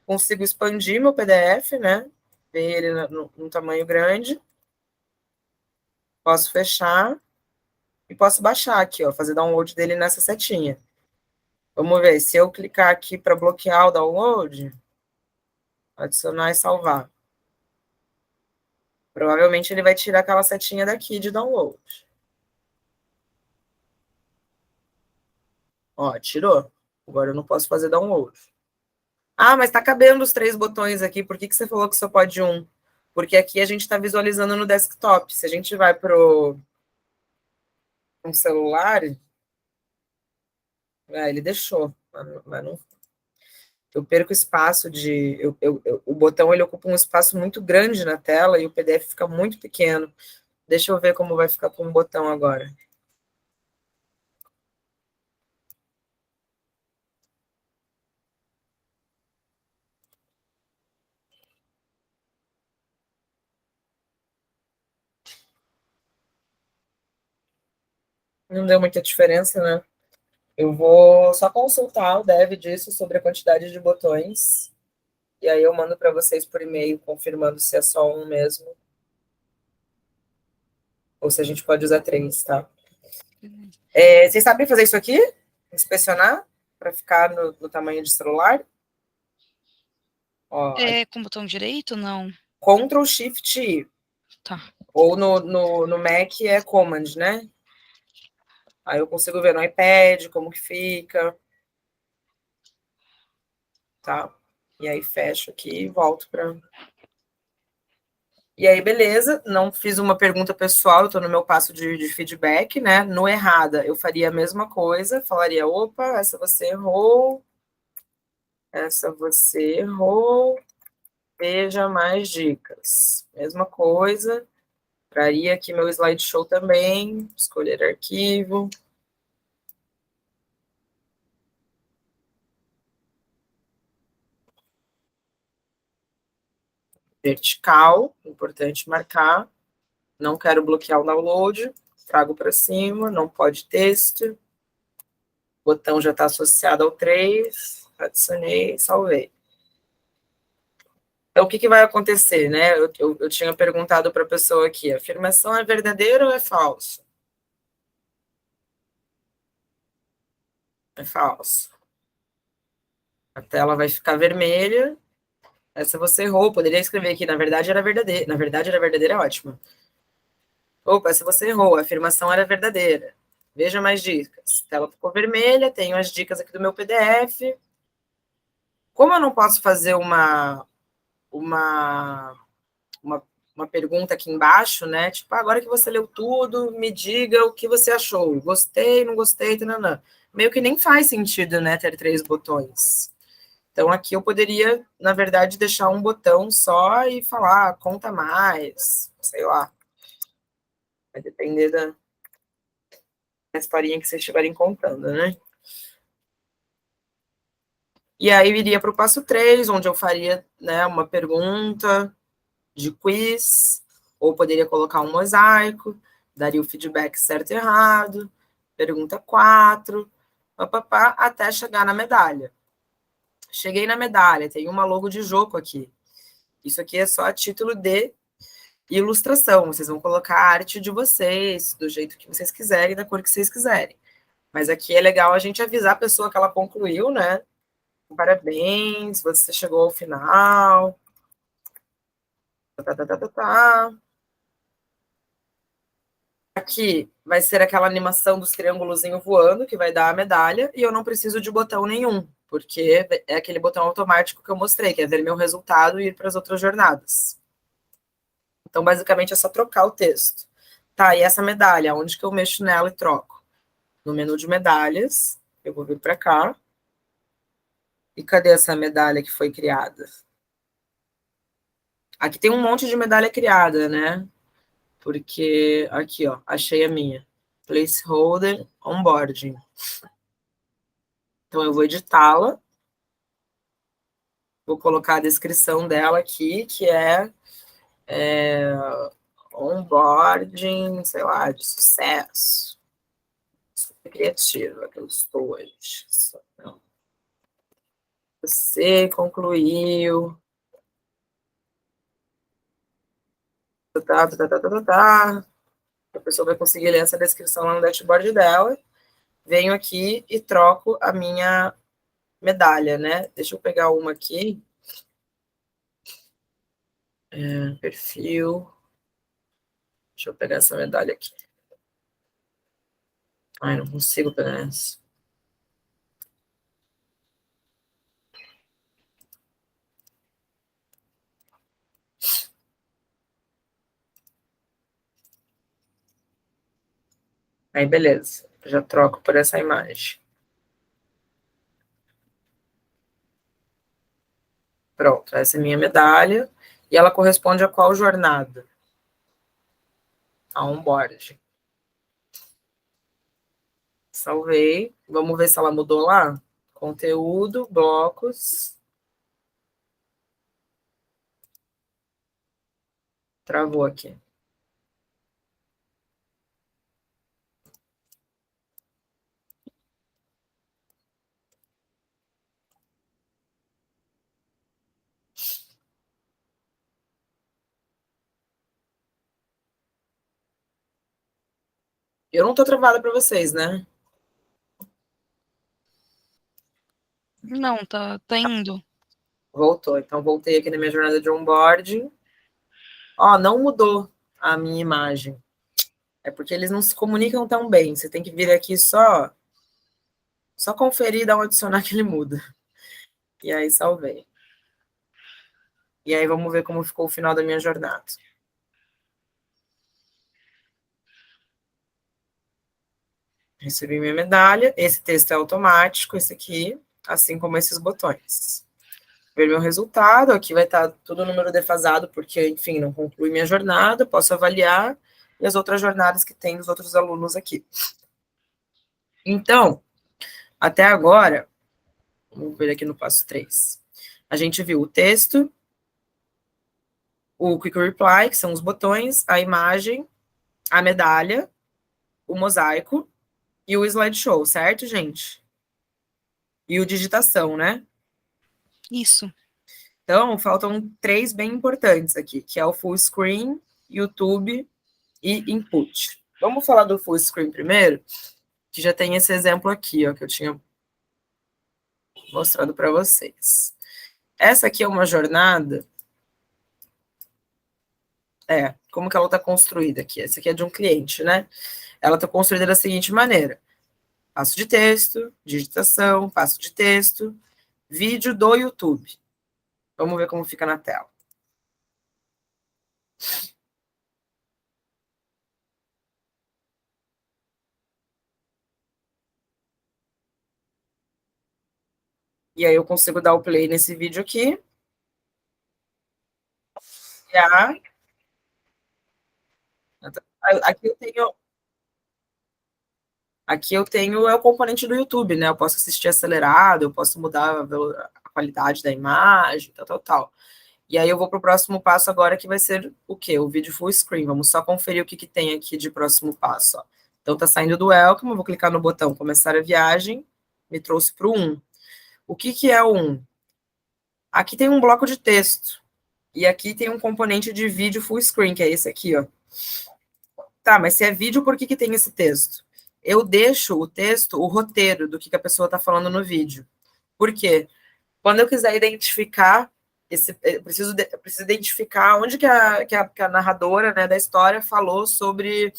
Consigo expandir meu PDF, né? Ver ele num tamanho grande. Posso fechar. E posso baixar aqui, ó, fazer download dele nessa setinha. Vamos ver, se eu clicar aqui para bloquear o download, adicionar e salvar. Provavelmente ele vai tirar aquela setinha daqui de download. Ó, tirou. Agora eu não posso fazer download. Ah, mas tá cabendo os 3 botões aqui. Por que você falou que só pode um? Porque aqui a gente está visualizando no desktop. Se a gente vai para um celular, ele deixou, mas não. Eu perco espaço de. O botão ele ocupa um espaço muito grande na tela e o PDF fica muito pequeno. Deixa eu ver como vai ficar com o botão agora. Não deu muita diferença, né? Eu vou só consultar o dev disso sobre a quantidade de botões. E aí eu mando para vocês por e-mail confirmando se é só um mesmo. Ou se a gente pode usar 3, tá? Vocês sabem fazer isso aqui? Inspecionar? Para ficar no tamanho de celular? Ó, Com botão direito, não? Ctrl Shift I. Tá. Ou no Mac é Command, né? Aí eu consigo ver no iPad como que fica. Tá? E aí fecho aqui e volto para... E aí, beleza, não fiz uma pergunta pessoal, eu estou no meu passo de feedback, né? No errada, eu faria a mesma coisa, falaria, opa, essa você errou, veja mais dicas. Mesma coisa, traria aqui meu slideshow também, escolher arquivo. Vertical, importante marcar. Não quero bloquear o download, trago para cima, não pode texto. O botão já está associado ao 3, adicionei, salvei. Então, o que vai acontecer, né? Eu tinha perguntado para a pessoa aqui, a afirmação é verdadeira ou é falsa? É falso. A tela vai ficar vermelha. Essa você errou, poderia escrever aqui, na verdade era verdadeira. Na verdade era verdadeira, é ótimo. Opa, essa você errou, a afirmação era verdadeira. Veja mais dicas. A tela ficou vermelha, tenho as dicas aqui do meu PDF. Como eu não posso fazer uma pergunta aqui embaixo, né? Tipo, agora que você leu tudo, me diga o que você achou. Gostei, não gostei, tananã. Meio que nem faz sentido, né, ter 3 botões. Então, aqui eu poderia, na verdade, deixar um botão só e falar, conta mais, sei lá. Vai depender da historinha que vocês estiverem contando, né? E aí, iria para o passo 3, onde eu faria, né, uma pergunta de quiz, ou poderia colocar um mosaico, daria o feedback certo e errado, pergunta 4, papapá, até chegar na medalha. Cheguei na medalha, tem uma logo de jogo aqui. Isso aqui é só a título de ilustração. Vocês vão colocar a arte de vocês, do jeito que vocês quiserem, da cor que vocês quiserem. Mas aqui é legal a gente avisar a pessoa que ela concluiu, né? Parabéns, você chegou ao final. Tá, tá, tá, tá, tá. Aqui vai ser aquela animação dos triângulos voando, que vai dar a medalha, e eu não preciso de botão nenhum, porque é aquele botão automático que eu mostrei, que é ver meu resultado e ir para as outras jornadas. Então, basicamente, é só trocar o texto. Tá, e essa medalha, onde que eu mexo nela e troco? No menu de medalhas, eu vou vir para cá. E cadê essa medalha que foi criada? Aqui tem um monte de medalha criada, né? Porque, aqui, ó, achei a minha. Placeholder onboarding. Então, eu vou editá-la. Vou colocar a descrição dela aqui, que é Onboarding, sei lá, de sucesso. Super criativa que eu estou hoje. Você concluiu. A pessoa vai conseguir ler essa descrição lá no dashboard dela. Venho aqui e troco a minha medalha, né? Deixa eu pegar uma aqui. Perfil. Deixa eu pegar essa medalha aqui. Ai, não consigo pegar essa. Aí, beleza. Já troco por essa imagem. Pronto, essa é a minha medalha. E ela corresponde a qual jornada? A onboard. Salvei. Vamos ver se ela mudou lá. Conteúdo, blocos. Travou aqui. Eu não tô travada para vocês, né? Não, tá indo. Voltou. Então, voltei aqui na minha jornada de onboarding. Ó, não mudou a minha imagem. É porque eles não se comunicam tão bem. Você tem que vir aqui só conferir e dar um adicionar que ele muda. E aí, salvei. E aí, vamos ver como ficou o final da minha jornada. Recebi minha medalha. Esse texto é automático, esse aqui, assim como esses botões. Ver meu resultado, aqui vai estar tudo número defasado, porque, enfim, não conclui minha jornada, posso avaliar, e as outras jornadas que tem dos outros alunos aqui. Então, até agora, vamos ver aqui no passo 3. A gente viu o texto, o Quick Reply, que são os botões, a imagem, a medalha, o mosaico e o slideshow, certo, gente? E o digitação, né? Isso. Então, faltam 3 bem importantes aqui, que é o full screen, YouTube e input. Vamos falar do full screen primeiro, que já tem esse exemplo aqui, ó, que eu tinha mostrado para vocês. Essa aqui é uma jornada. Como que ela está construída aqui? Essa aqui é de um cliente, né? Ela está construída da seguinte maneira: passo de texto, digitação, passo de texto, vídeo do YouTube. Vamos ver como fica na tela. E aí eu consigo dar o play nesse vídeo aqui. Aqui eu tenho o componente do YouTube, né? Eu posso assistir acelerado, eu posso mudar a qualidade da imagem, tal. E aí eu vou para o próximo passo agora, que vai ser o quê? O vídeo full screen. Vamos só conferir o que tem aqui de próximo passo. Ó. Então tá saindo do Welcome, eu vou clicar no botão começar a viagem, me trouxe para o 1. O que é o 1? Aqui tem um bloco de texto. E aqui tem um componente de vídeo full screen, que é esse aqui, ó. Tá, mas se é vídeo, por que tem esse texto? Eu deixo o texto, o roteiro do que a pessoa está falando no vídeo. Por quê? Quando eu quiser identificar, eu preciso identificar onde que a narradora, né, da história falou sobre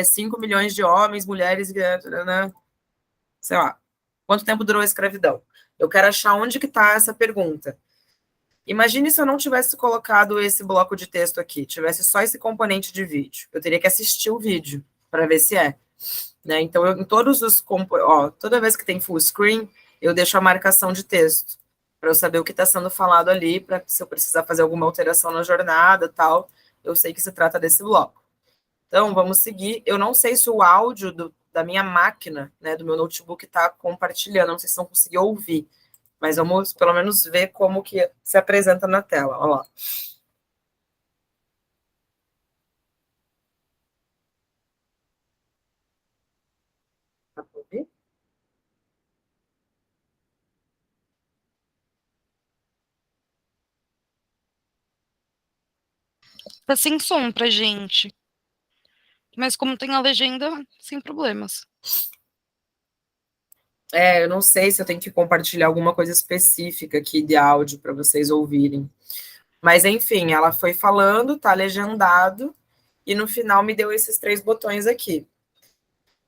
5 milhões de homens, mulheres, né, sei lá, quanto tempo durou a escravidão. Eu quero achar onde que está essa pergunta. Imagine se eu não tivesse colocado esse bloco de texto aqui, tivesse só esse componente de vídeo. Eu teria que assistir o vídeo para ver se é. Né? Então, em todos os... toda vez que tem full screen, eu deixo a marcação de texto, para eu saber o que está sendo falado ali, para se eu precisar fazer alguma alteração na jornada, tal, eu sei que se trata desse bloco. Então, vamos seguir. Eu não sei se o áudio da minha máquina, né, do meu notebook, está compartilhando, não sei se vão conseguir ouvir, mas vamos, pelo menos, ver como que se apresenta na tela. Olha lá. Tá sem som pra gente. Mas como tem a legenda, sem problemas. Eu não sei se eu tenho que compartilhar alguma coisa específica aqui de áudio para vocês ouvirem. Mas, enfim, ela foi falando, tá legendado, e no final me deu esses 3 botões aqui.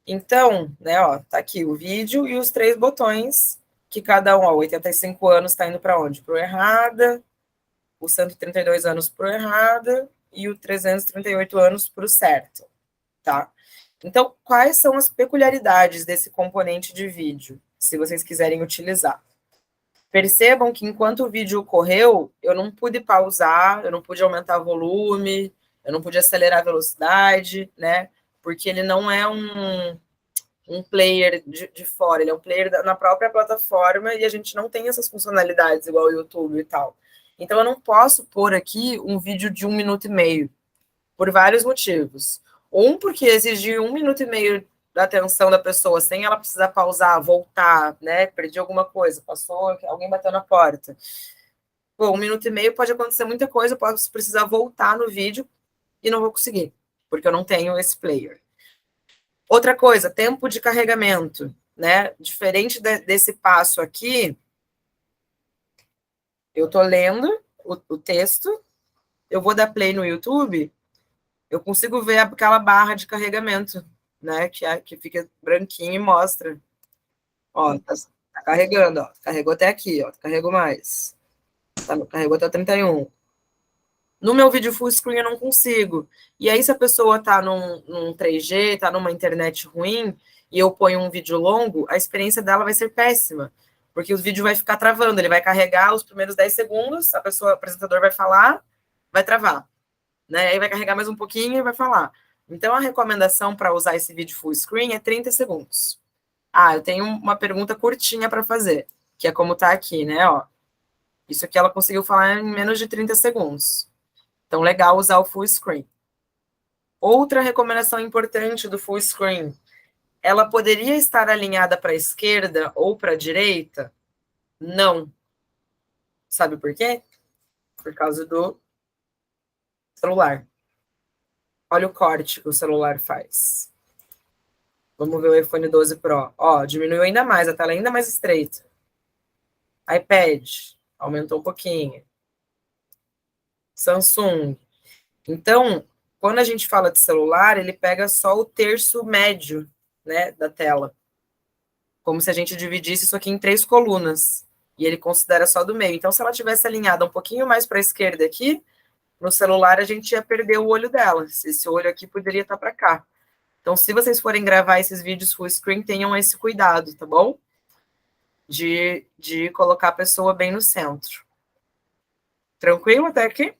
Então, né, ó, tá aqui o vídeo e os 3 botões, que cada um, ó, 85 anos tá indo para onde? Pro errada, o 132 anos pro errada e o 338 anos pro certo, tá? Então, quais são as peculiaridades desse componente de vídeo, se vocês quiserem utilizar? Percebam que enquanto o vídeo correu, eu não pude pausar, eu não pude aumentar o volume, eu não pude acelerar a velocidade, né? Porque ele não é um player de fora, ele é um player na própria plataforma e a gente não tem essas funcionalidades igual o YouTube e tal. Então eu não posso pôr aqui um vídeo de 1 minuto e meio, por vários motivos. Um, porque exigir 1 minuto e meio da atenção da pessoa sem ela precisar pausar, voltar, né? Perdi alguma coisa, passou, alguém bateu na porta. Pô, 1 minuto e meio pode acontecer muita coisa, eu posso precisar voltar no vídeo e não vou conseguir, porque eu não tenho esse player. Outra coisa, tempo de carregamento, né? Diferente desse passo aqui, eu tô lendo o texto, eu vou dar play no YouTube, eu consigo ver aquela barra de carregamento, né? Que fica branquinho e mostra. Ó, tá carregando, ó. Carregou até aqui, ó. Carregou mais. Carregou até 31. No meu vídeo full screen eu não consigo. E aí, se a pessoa tá num 3G, tá numa internet ruim, e eu ponho um vídeo longo, a experiência dela vai ser péssima. Porque o vídeo vai ficar travando, ele vai carregar os primeiros 10 segundos, a pessoa, o apresentador vai falar, vai travar. Né? Aí vai carregar mais um pouquinho e vai falar. Então, a recomendação para usar esse vídeo full screen é 30 segundos. Ah, eu tenho uma pergunta curtinha para fazer, que é como tá aqui, né? Ó, isso aqui ela conseguiu falar em menos de 30 segundos. Então, legal usar o full screen. Outra recomendação importante do full screen, ela poderia estar alinhada para a esquerda ou para a direita? Não. Sabe por quê? Por causa do celular. Olha o corte que o celular faz. Vamos ver o iPhone 12 Pro. Ó, diminuiu ainda mais, a tela é ainda mais estreita. iPad, aumentou um pouquinho. Samsung. Então, quando a gente fala de celular, ele pega só o terço médio, né, da tela. Como se a gente dividisse isso aqui em 3 colunas. E ele considera só do meio. Então, se ela tivesse alinhada um pouquinho mais para a esquerda aqui, no celular a gente ia perder o olho dela. Esse olho aqui poderia estar para cá. Então, se vocês forem gravar esses vídeos full screen, tenham esse cuidado, tá bom? De colocar a pessoa bem no centro. Tranquilo até aqui?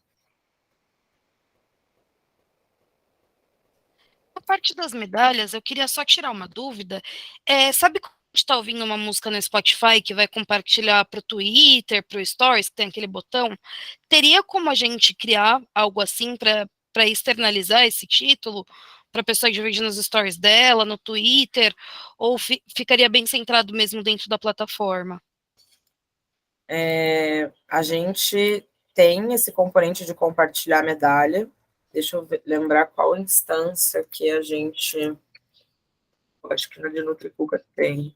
A parte das medalhas, eu queria só tirar uma dúvida. Sabe quando a gente está ouvindo uma música no Spotify que vai compartilhar para o Twitter, para o Stories, que tem aquele botão? Teria como a gente criar algo assim para externalizar esse título? Para a pessoa dividir nos stories dela, no Twitter? Ou ficaria bem centrado mesmo dentro da plataforma? A gente tem esse componente de compartilhar medalha. Deixa eu lembrar qual instância que a gente. Acho que no de NutriCuca tem.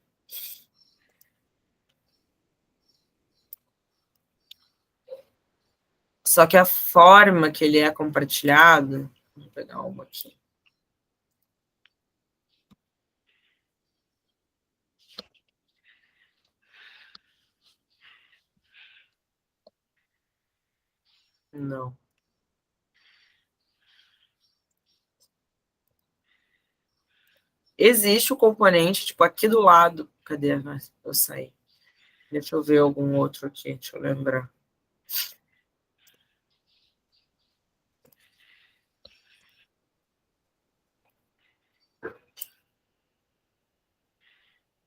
Só que a forma que ele é compartilhado. Vou pegar uma aqui. Não. Existe o componente, tipo, aqui do lado. Cadê? Eu saí. Deixa eu ver algum outro aqui, deixa eu lembrar.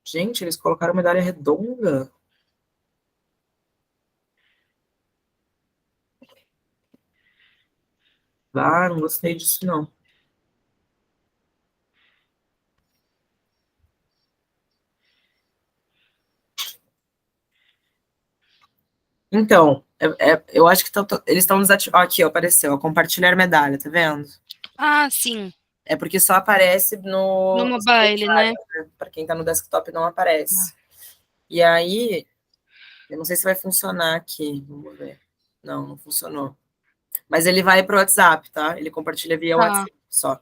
Gente, eles colocaram medalha redonda. Ah, não gostei disso, não. Então, Eu acho que eles estão desativados. Aqui, ó, apareceu, ó, compartilhar medalha, tá vendo? Ah, sim. É porque só aparece No no mobile, né? para quem tá no desktop não aparece. E aí, eu não sei se vai funcionar aqui, vamos ver. Não, não funcionou. Mas ele vai pro WhatsApp, tá? Ele compartilha via Tá. WhatsApp só.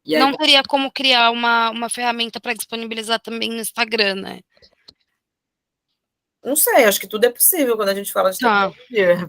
E aí, Não teria como criar uma ferramenta para disponibilizar também no Instagram, né? não sei, acho que tudo é possível quando a gente fala de Tá. tecnologia.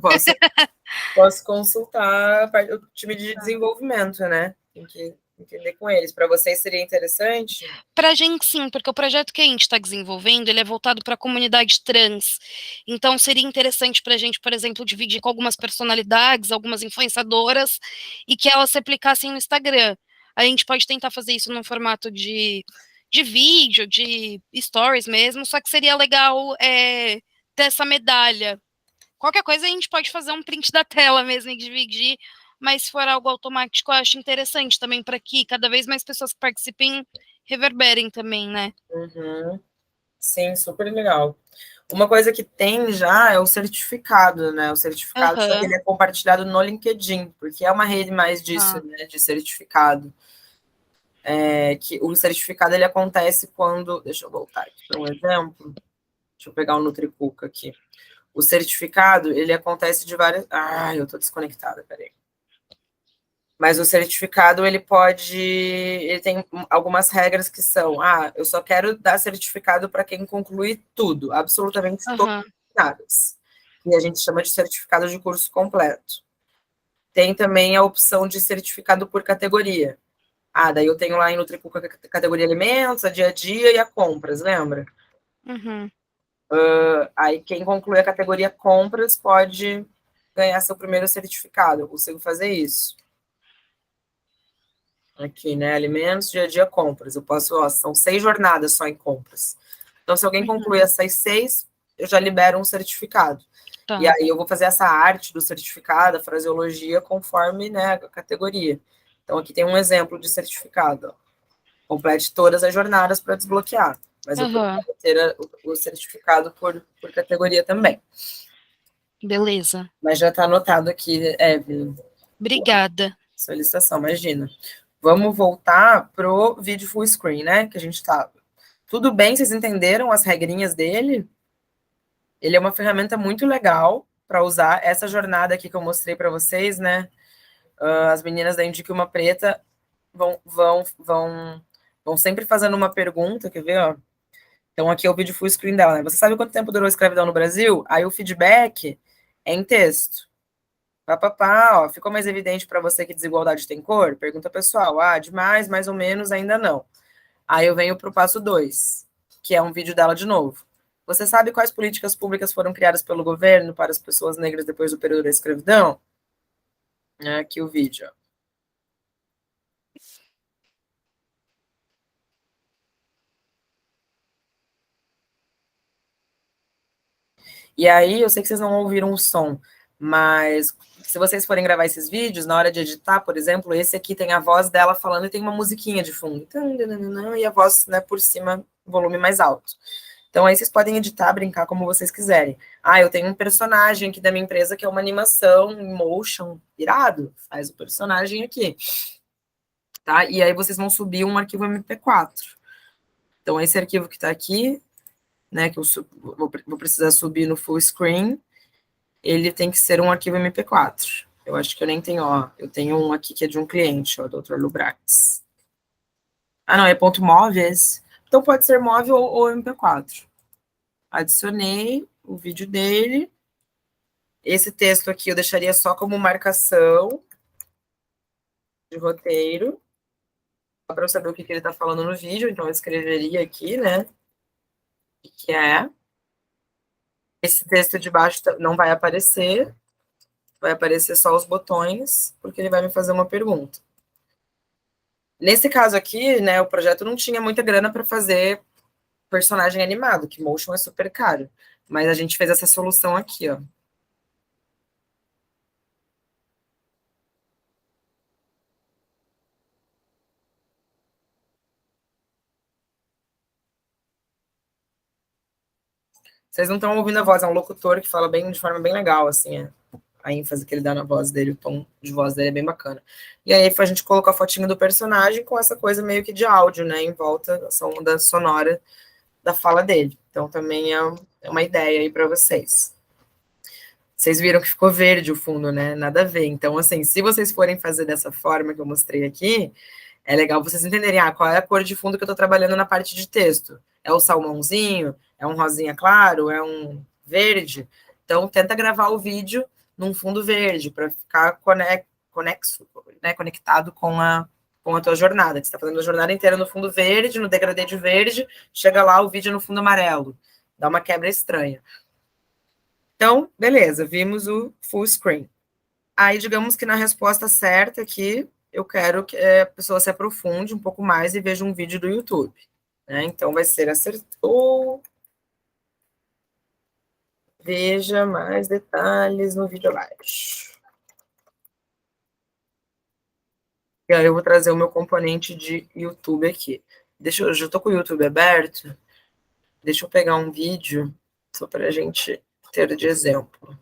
Posso consultar o time de desenvolvimento, né? Tem que entender com eles. Para vocês seria interessante? Para a gente, sim, porque o projeto que a gente está desenvolvendo, ele é voltado para a comunidade trans. Então, seria interessante para a gente, por exemplo, dividir com algumas personalidades, algumas influenciadoras, e que elas se aplicassem no Instagram. A gente pode tentar fazer isso num formato de vídeo, de stories mesmo, só que seria legal ter essa medalha. Qualquer coisa a gente pode fazer um print da tela mesmo e dividir, mas se for algo automático, eu acho interessante também para que cada vez mais pessoas que participem reverberem também, né? Uhum. Sim, super legal. Uma coisa que tem já é o certificado, né? O certificado, só que Aham, ele é compartilhado no LinkedIn, porque é uma rede mais disso, tá. né? De certificado. É que o certificado ele acontece quando. Deixa eu voltar aqui para um exemplo. Deixa eu pegar o NutriCuca aqui. O certificado, ele acontece de várias. Ah, eu tô desconectada, peraí. Mas o certificado, ele pode. Ele tem algumas regras que são: eu só quero dar certificado para quem conclui tudo, absolutamente todas Aham, as áreas. E a gente chama de certificado de curso completo. Tem também a opção de certificado por categoria. Daí eu tenho lá em Nutricuca a categoria alimentos, a dia a dia e a compras, lembra? uhum. Aí quem conclui a categoria compras pode ganhar seu primeiro certificado. Eu consigo fazer isso. Aqui, né? Alimentos, dia a dia, compras. Eu posso, são 6 jornadas só em compras. Então, se alguém Uhum, concluir essas 6, eu já libero um certificado. E tá. aí eu vou fazer essa arte do certificado, a fraseologia, conforme, né, a categoria. Então, aqui tem um exemplo de certificado. Ó. Complete todas as jornadas para desbloquear. Mas eu Aham, preciso ter o certificado por categoria também. beleza. Mas já está anotado aqui, Evelyn, Obrigada. solicitação, imagina. Vamos voltar pro vídeo full screen, né? Que a gente estava. Tudo bem, vocês entenderam as regrinhas dele? Ele é uma ferramenta muito legal para usar. Essa jornada aqui que eu mostrei para vocês, né? As meninas da Indique uma Preta vão sempre fazendo uma pergunta, quer ver, ó? Então aqui é o vídeo full screen dela, né? Você sabe quanto tempo durou a escravidão no Brasil? Aí o feedback é em texto. Ó, ficou mais evidente para você que desigualdade tem cor? Pergunta pessoal. Demais, mais ou menos, ainda não. Aí eu venho para o passo 2, que é um vídeo dela de novo. Você sabe quais políticas públicas foram criadas pelo governo para as pessoas negras depois do período da escravidão? Aqui o vídeo. Ó. E aí, eu sei que vocês não ouviram o som, mas se vocês forem gravar esses vídeos, na hora de editar, por exemplo, esse aqui tem a voz dela falando e tem uma musiquinha de fundo. E a voz, né, por cima, volume mais alto. Então aí vocês podem editar, brincar como vocês quiserem. Eu tenho um personagem aqui da minha empresa que é uma animação em motion irado, faz o personagem aqui, tá? E aí vocês vão subir um arquivo MP4. Então esse arquivo que tá aqui, né, que eu vou precisar subir no full screen, ele tem que ser um arquivo MP4. Eu acho que eu nem tenho, ó, eu tenho um aqui que é de um cliente, ó, Dr. Lubrax. Não, é ponto .mov esse. Então pode ser móvel ou MP4. Adicionei o vídeo dele. Esse texto aqui eu deixaria só como marcação de roteiro, só para eu saber o que ele está falando no vídeo, então eu escreveria aqui, né? O que é. Esse texto de baixo não vai aparecer só os botões, porque ele vai me fazer uma pergunta. Nesse caso aqui, né, o projeto não tinha muita grana para fazer personagem animado, que motion é super caro. Mas a gente fez essa solução aqui, ó. Vocês não estão ouvindo a voz, é um locutor que fala de forma bem legal, assim, a ênfase que ele dá na voz dele, o tom de voz dele é bem bacana. E aí a gente colocou a fotinha do personagem com essa coisa meio que de áudio, né, em volta, essa onda sonora da fala dele. Então também é uma ideia aí para vocês. Vocês viram que ficou verde o fundo, né? Nada a ver. Então, assim, se vocês forem fazer dessa forma que eu mostrei aqui, é legal vocês entenderem, qual é a cor de fundo que eu estou trabalhando na parte de texto. É o salmãozinho? É um rosinha claro? É um verde? Então, tenta gravar o vídeo num fundo verde, para ficar conexo, né, conectado com a tua jornada. Você está fazendo a jornada inteira no fundo verde, no degradê de verde, chega lá o vídeo no fundo amarelo. Dá uma quebra estranha. Então, beleza, vimos o full screen. Aí, digamos que na resposta certa aqui, eu quero que a pessoa se aprofunde um pouco mais e veja um vídeo do YouTube. Né? Então, vai ser acertou. Veja mais detalhes no vídeo abaixo. E aí, eu vou trazer o meu componente de YouTube aqui. Eu já estou com o YouTube aberto. Deixa eu pegar um vídeo, só para a gente ter de exemplo.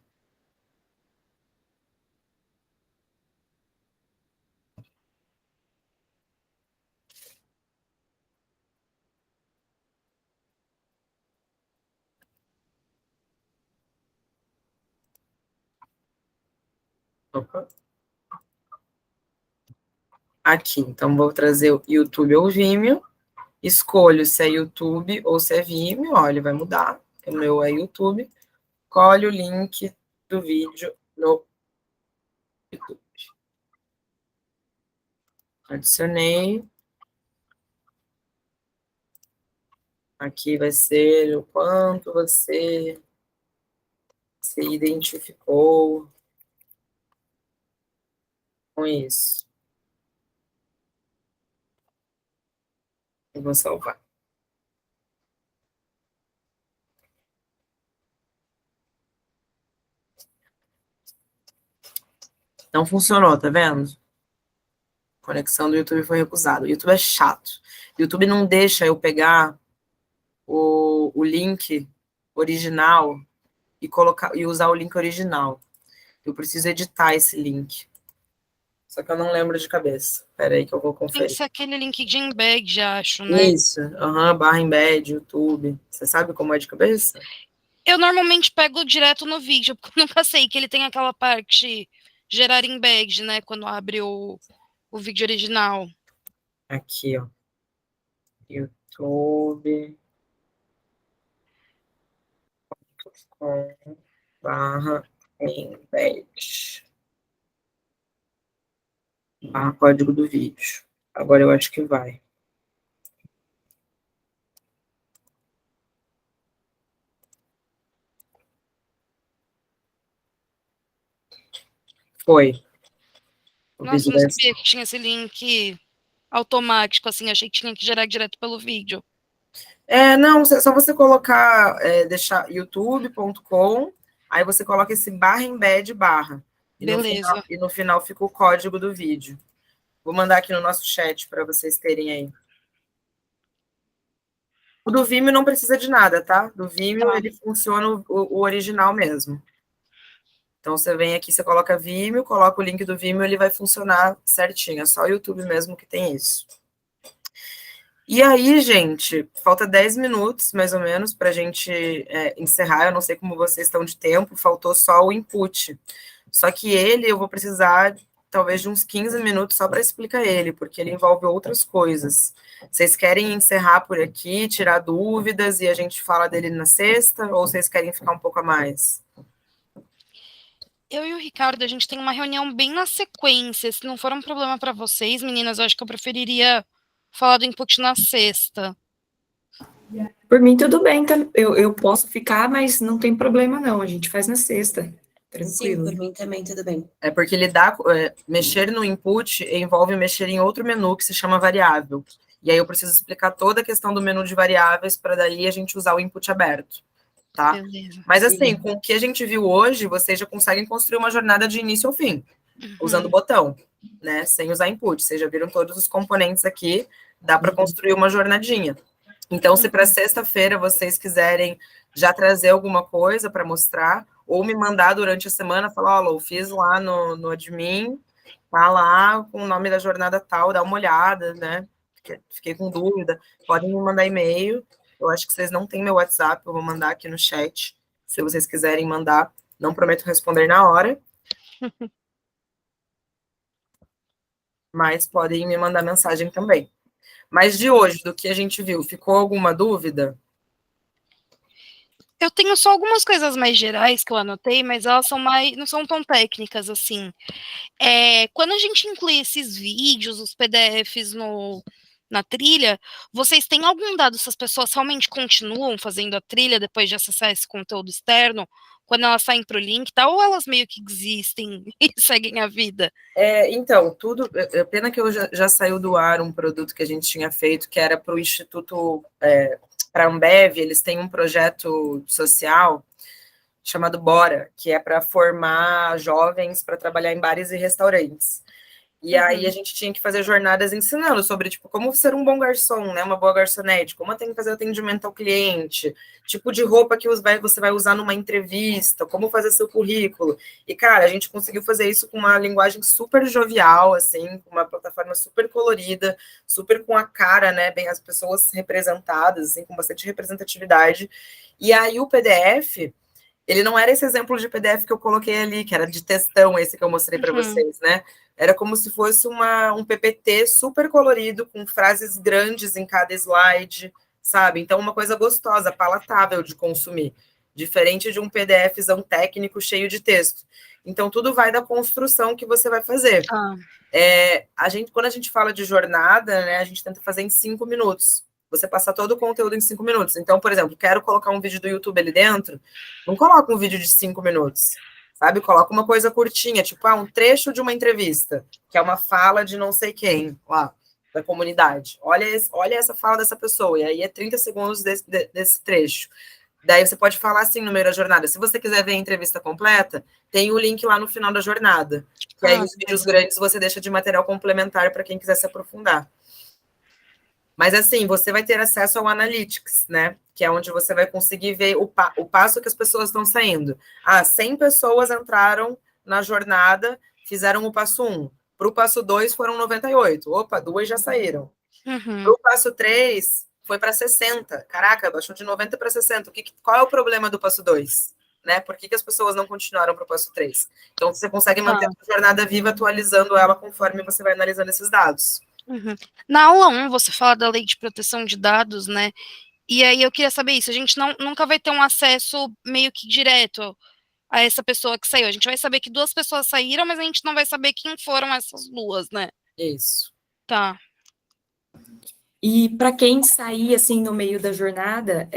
Opa. Aqui, então vou trazer o YouTube ou Vimeo, escolho se é YouTube ou se é Vimeo, ó, ele vai mudar, o meu é YouTube, colhe o link do vídeo no YouTube. Adicionei. Aqui vai ser o quanto você se identificou com isso. Eu vou salvar. Não funcionou, tá vendo? A conexão do YouTube foi recusada. O YouTube é chato. O YouTube não deixa eu pegar o link original e usar o link original. Eu preciso editar esse link. Só que eu não lembro de cabeça. Espera aí que eu vou Tem que conferir. ser aquele link de embed, acho, né? Isso, barra embed, YouTube. Você sabe como é de cabeça? Eu normalmente pego direto no vídeo, porque eu nunca sei que ele tem aquela parte gerar embed, né? Quando abre o vídeo original. Aqui, ó. YouTube. Barra embed. Barra código do vídeo. Agora eu acho que vai. Foi. Nossa, eu não sabia que tinha esse link automático, assim, achei que tinha que gerar direto pelo vídeo. Não, só você colocar, deixar youtube.com, aí você coloca esse barra embed barra. Beleza. E no final fica o código do vídeo. Vou mandar aqui no nosso chat para vocês terem aí. O do Vimeo não precisa de nada, tá? Do Vimeo, ele funciona o original mesmo. Então, você vem aqui, você coloca Vimeo, coloca o link do Vimeo, ele vai funcionar certinho. É só o YouTube mesmo que tem isso. E aí, gente, falta 10 minutos, mais ou menos, para a gente encerrar. Eu não sei como vocês estão de tempo, faltou só o input. Só que eu vou precisar, talvez, de uns 15 minutos só para explicar ele, porque ele envolve outras coisas. Vocês querem encerrar por aqui, tirar dúvidas e a gente fala dele na sexta, ou vocês querem ficar um pouco a mais? Eu e o Ricardo, a gente tem uma reunião bem na sequência. Se não for um problema para vocês, meninas, eu acho que eu preferiria falar do input na sexta. Por mim, tudo bem, tá? Eu posso ficar, mas não tem problema, não. A gente faz na sexta. Tranquilo. Sim, por mim também, tudo bem. É porque mexer no input envolve mexer em outro menu que se chama variável. E aí eu preciso explicar toda a questão do menu de variáveis para daí a gente usar o input aberto. Tá? Beleza. Mas assim, com o que a gente viu hoje, vocês já conseguem construir uma jornada de início ao fim, usando o botão, né? Sem usar input. Vocês já viram todos os componentes aqui, dá para construir uma jornadinha. Então, se para sexta-feira vocês quiserem já trazer alguma coisa para mostrar, ou me mandar durante a semana, falar, ó, eu fiz lá no admin, tá lá com o nome da jornada tal, dá uma olhada, né? Fiquei com dúvida, podem me mandar e-mail, eu acho que vocês não têm meu WhatsApp, eu vou mandar aqui no chat, se vocês quiserem mandar, não prometo responder na hora, mas podem me mandar mensagem também. Mas de hoje, do que a gente viu, ficou alguma dúvida? Eu tenho só algumas coisas mais gerais que eu anotei, mas elas são mais, não são tão técnicas assim. Quando a gente inclui esses vídeos, os PDFs na trilha, vocês têm algum dado se as pessoas realmente continuam fazendo a trilha depois de acessar esse conteúdo externo, quando elas saem para o link, tá? Ou elas meio que existem e seguem a vida? Então, tudo. Pena que eu já saiu do ar um produto que a gente tinha feito, que era para o Instituto, para a Ambev, eles têm um projeto social chamado Bora, que é para formar jovens para trabalhar em bares e restaurantes. E aí a gente tinha que fazer jornadas ensinando sobre, tipo, como ser um bom garçom, né? Uma boa garçonete, como tem que fazer atendimento ao cliente, tipo de roupa que você vai usar numa entrevista, como fazer seu currículo. E, cara, a gente conseguiu fazer isso com uma linguagem super jovial, assim, com uma plataforma super colorida, super com a cara, né? Bem, as pessoas representadas, assim, com bastante representatividade. E aí o PDF, ele não era esse exemplo de PDF que eu coloquei ali, que era de textão, esse que eu mostrei para vocês, né? Era como se fosse um PPT super colorido, com frases grandes em cada slide, sabe? Então, uma coisa gostosa, palatável de consumir, diferente de um PDFzão técnico cheio de texto. Então, tudo vai da construção que você vai fazer. Quando a gente fala de jornada, né, a gente tenta fazer em 5 minutos. Você passar todo o conteúdo em 5 minutos. Então, por exemplo, quero colocar um vídeo do YouTube ali dentro, não coloca um vídeo de 5 minutos, sabe? Coloca uma coisa curtinha, tipo, um trecho de uma entrevista, que é uma fala de não sei quem, lá, da comunidade. Olha essa fala dessa pessoa, e aí é 30 segundos desse trecho. Daí você pode falar assim no meio da jornada. Se você quiser ver a entrevista completa, tem o link lá no final da jornada. Que aí os vídeos grandes você deixa de material complementar para quem quiser se aprofundar. Mas, assim, você vai ter acesso ao Analytics, né? Que é onde você vai conseguir ver o passo que as pessoas estão saindo. 100 pessoas entraram na jornada, fizeram o passo 1. Para o passo 2 foram 98. Opa, 2 já saíram. Para o passo 3 foi para 60. Caraca, baixou de 90 para 60. Qual é o problema do passo 2? Né? Por que as pessoas não continuaram para o passo 3? Então, você consegue manter a jornada viva, atualizando ela conforme você vai analisando esses dados. Na aula 1, você fala da lei de proteção de dados, né? E aí eu queria saber isso. A gente nunca vai ter um acesso meio que direto a essa pessoa que saiu. A gente vai saber que 2 pessoas saíram, mas a gente não vai saber quem foram essas 2, né? Isso. Tá. E para quem sair assim no meio da jornada,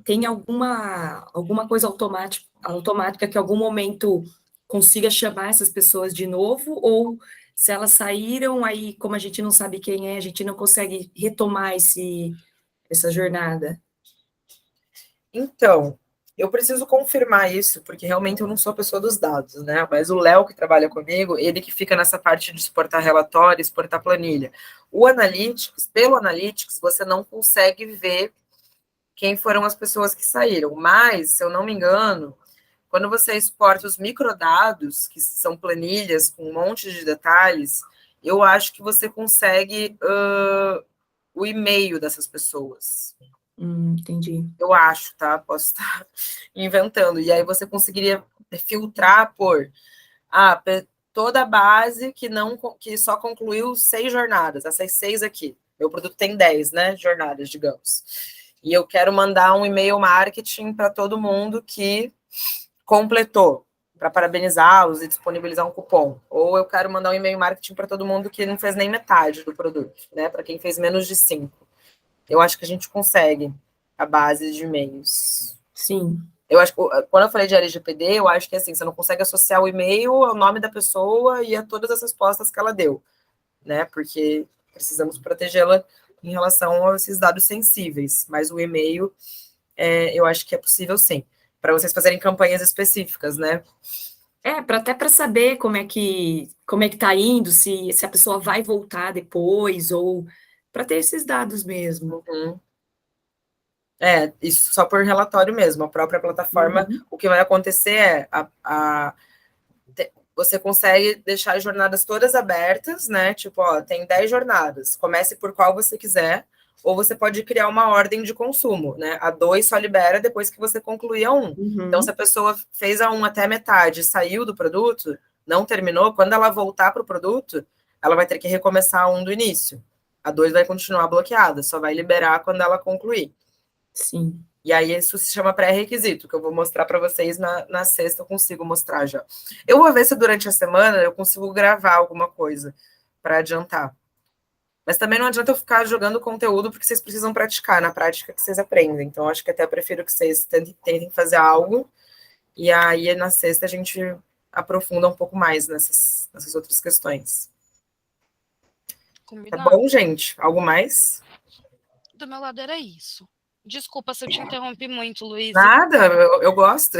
tem alguma coisa automática que em algum momento consiga chamar essas pessoas de novo? Ou se elas saíram, aí, como a gente não sabe quem é, a gente não consegue retomar essa jornada? Então, eu preciso confirmar isso, porque realmente eu não sou a pessoa dos dados, né? Mas o Léo, que trabalha comigo, ele que fica nessa parte de exportar relatório, exportar planilha. Pelo Analytics, você não consegue ver quem foram as pessoas que saíram. Mas, se eu não me engano, quando você exporta os microdados, que são planilhas com um monte de detalhes, eu acho que você consegue o e-mail dessas pessoas. Entendi. Eu acho, tá? Posso estar inventando. E aí você conseguiria filtrar por toda a base que só concluiu 6 jornadas, essas 6 aqui. Meu produto tem 10, né? Jornadas, digamos. E eu quero mandar um e-mail marketing para todo mundo que completou, para parabenizá-los e disponibilizar um cupom. Ou eu quero mandar um e-mail marketing para todo mundo que não fez nem metade do produto, né? Para quem fez menos de 5. Eu acho que a gente consegue a base de e-mails. Sim. Eu acho que, quando eu falei de LGPD, eu acho que assim, você não consegue associar o e-mail ao nome da pessoa e a todas as respostas que ela deu, né? Porque precisamos protegê-la em relação a esses dados sensíveis. Mas o e-mail, eu acho que é possível sim, para vocês fazerem campanhas específicas, né? Até para saber como é que tá indo, se a pessoa vai voltar depois, ou para ter esses dados mesmo. Uhum. Isso só por relatório mesmo. A própria plataforma, o que vai acontecer é você consegue deixar as jornadas todas abertas, né? Tipo, ó, tem 10 jornadas. Comece por qual você quiser, ou você pode criar uma ordem de consumo, né? A 2 só libera depois que você concluir a 1. Então, se a pessoa fez a 1 até metade, saiu do produto, não terminou, quando ela voltar para o produto, ela vai ter que recomeçar a 1 do início. A 2 vai continuar bloqueada, só vai liberar quando ela concluir. Sim. E aí isso se chama pré-requisito, que eu vou mostrar para vocês na sexta, eu consigo mostrar já. Eu vou ver se durante a semana eu consigo gravar alguma coisa para adiantar. Mas também não adianta eu ficar jogando conteúdo, porque vocês precisam praticar, na prática que vocês aprendem. Então, acho que até eu prefiro que vocês tentem fazer algo, e aí na sexta a gente aprofunda um pouco mais nessas outras questões. Combinado. Tá bom, gente? Algo mais? Do meu lado era isso. Desculpa se eu te interrompi muito, Luiz. Nada, eu gosto.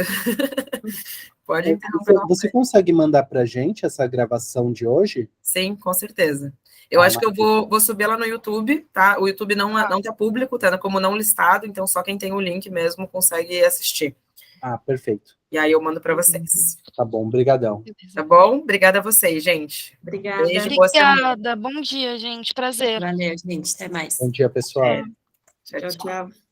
Pode interromper. Você consegue mandar para a gente essa gravação de hoje? Sim, com certeza. Eu acho que eu vou subir ela no YouTube, tá? O YouTube não tá público, tá como não listado, então só quem tem o link mesmo consegue assistir. Perfeito. E aí eu mando para vocês. Tá bom, brigadão. Tá bom? Obrigada a vocês, gente. Obrigada. Beijo, boa semana. Obrigada. Bom dia, gente. Prazer. Valeu, gente. Até mais. Bom dia, pessoal. Tchau, tchau. Tchau, tchau.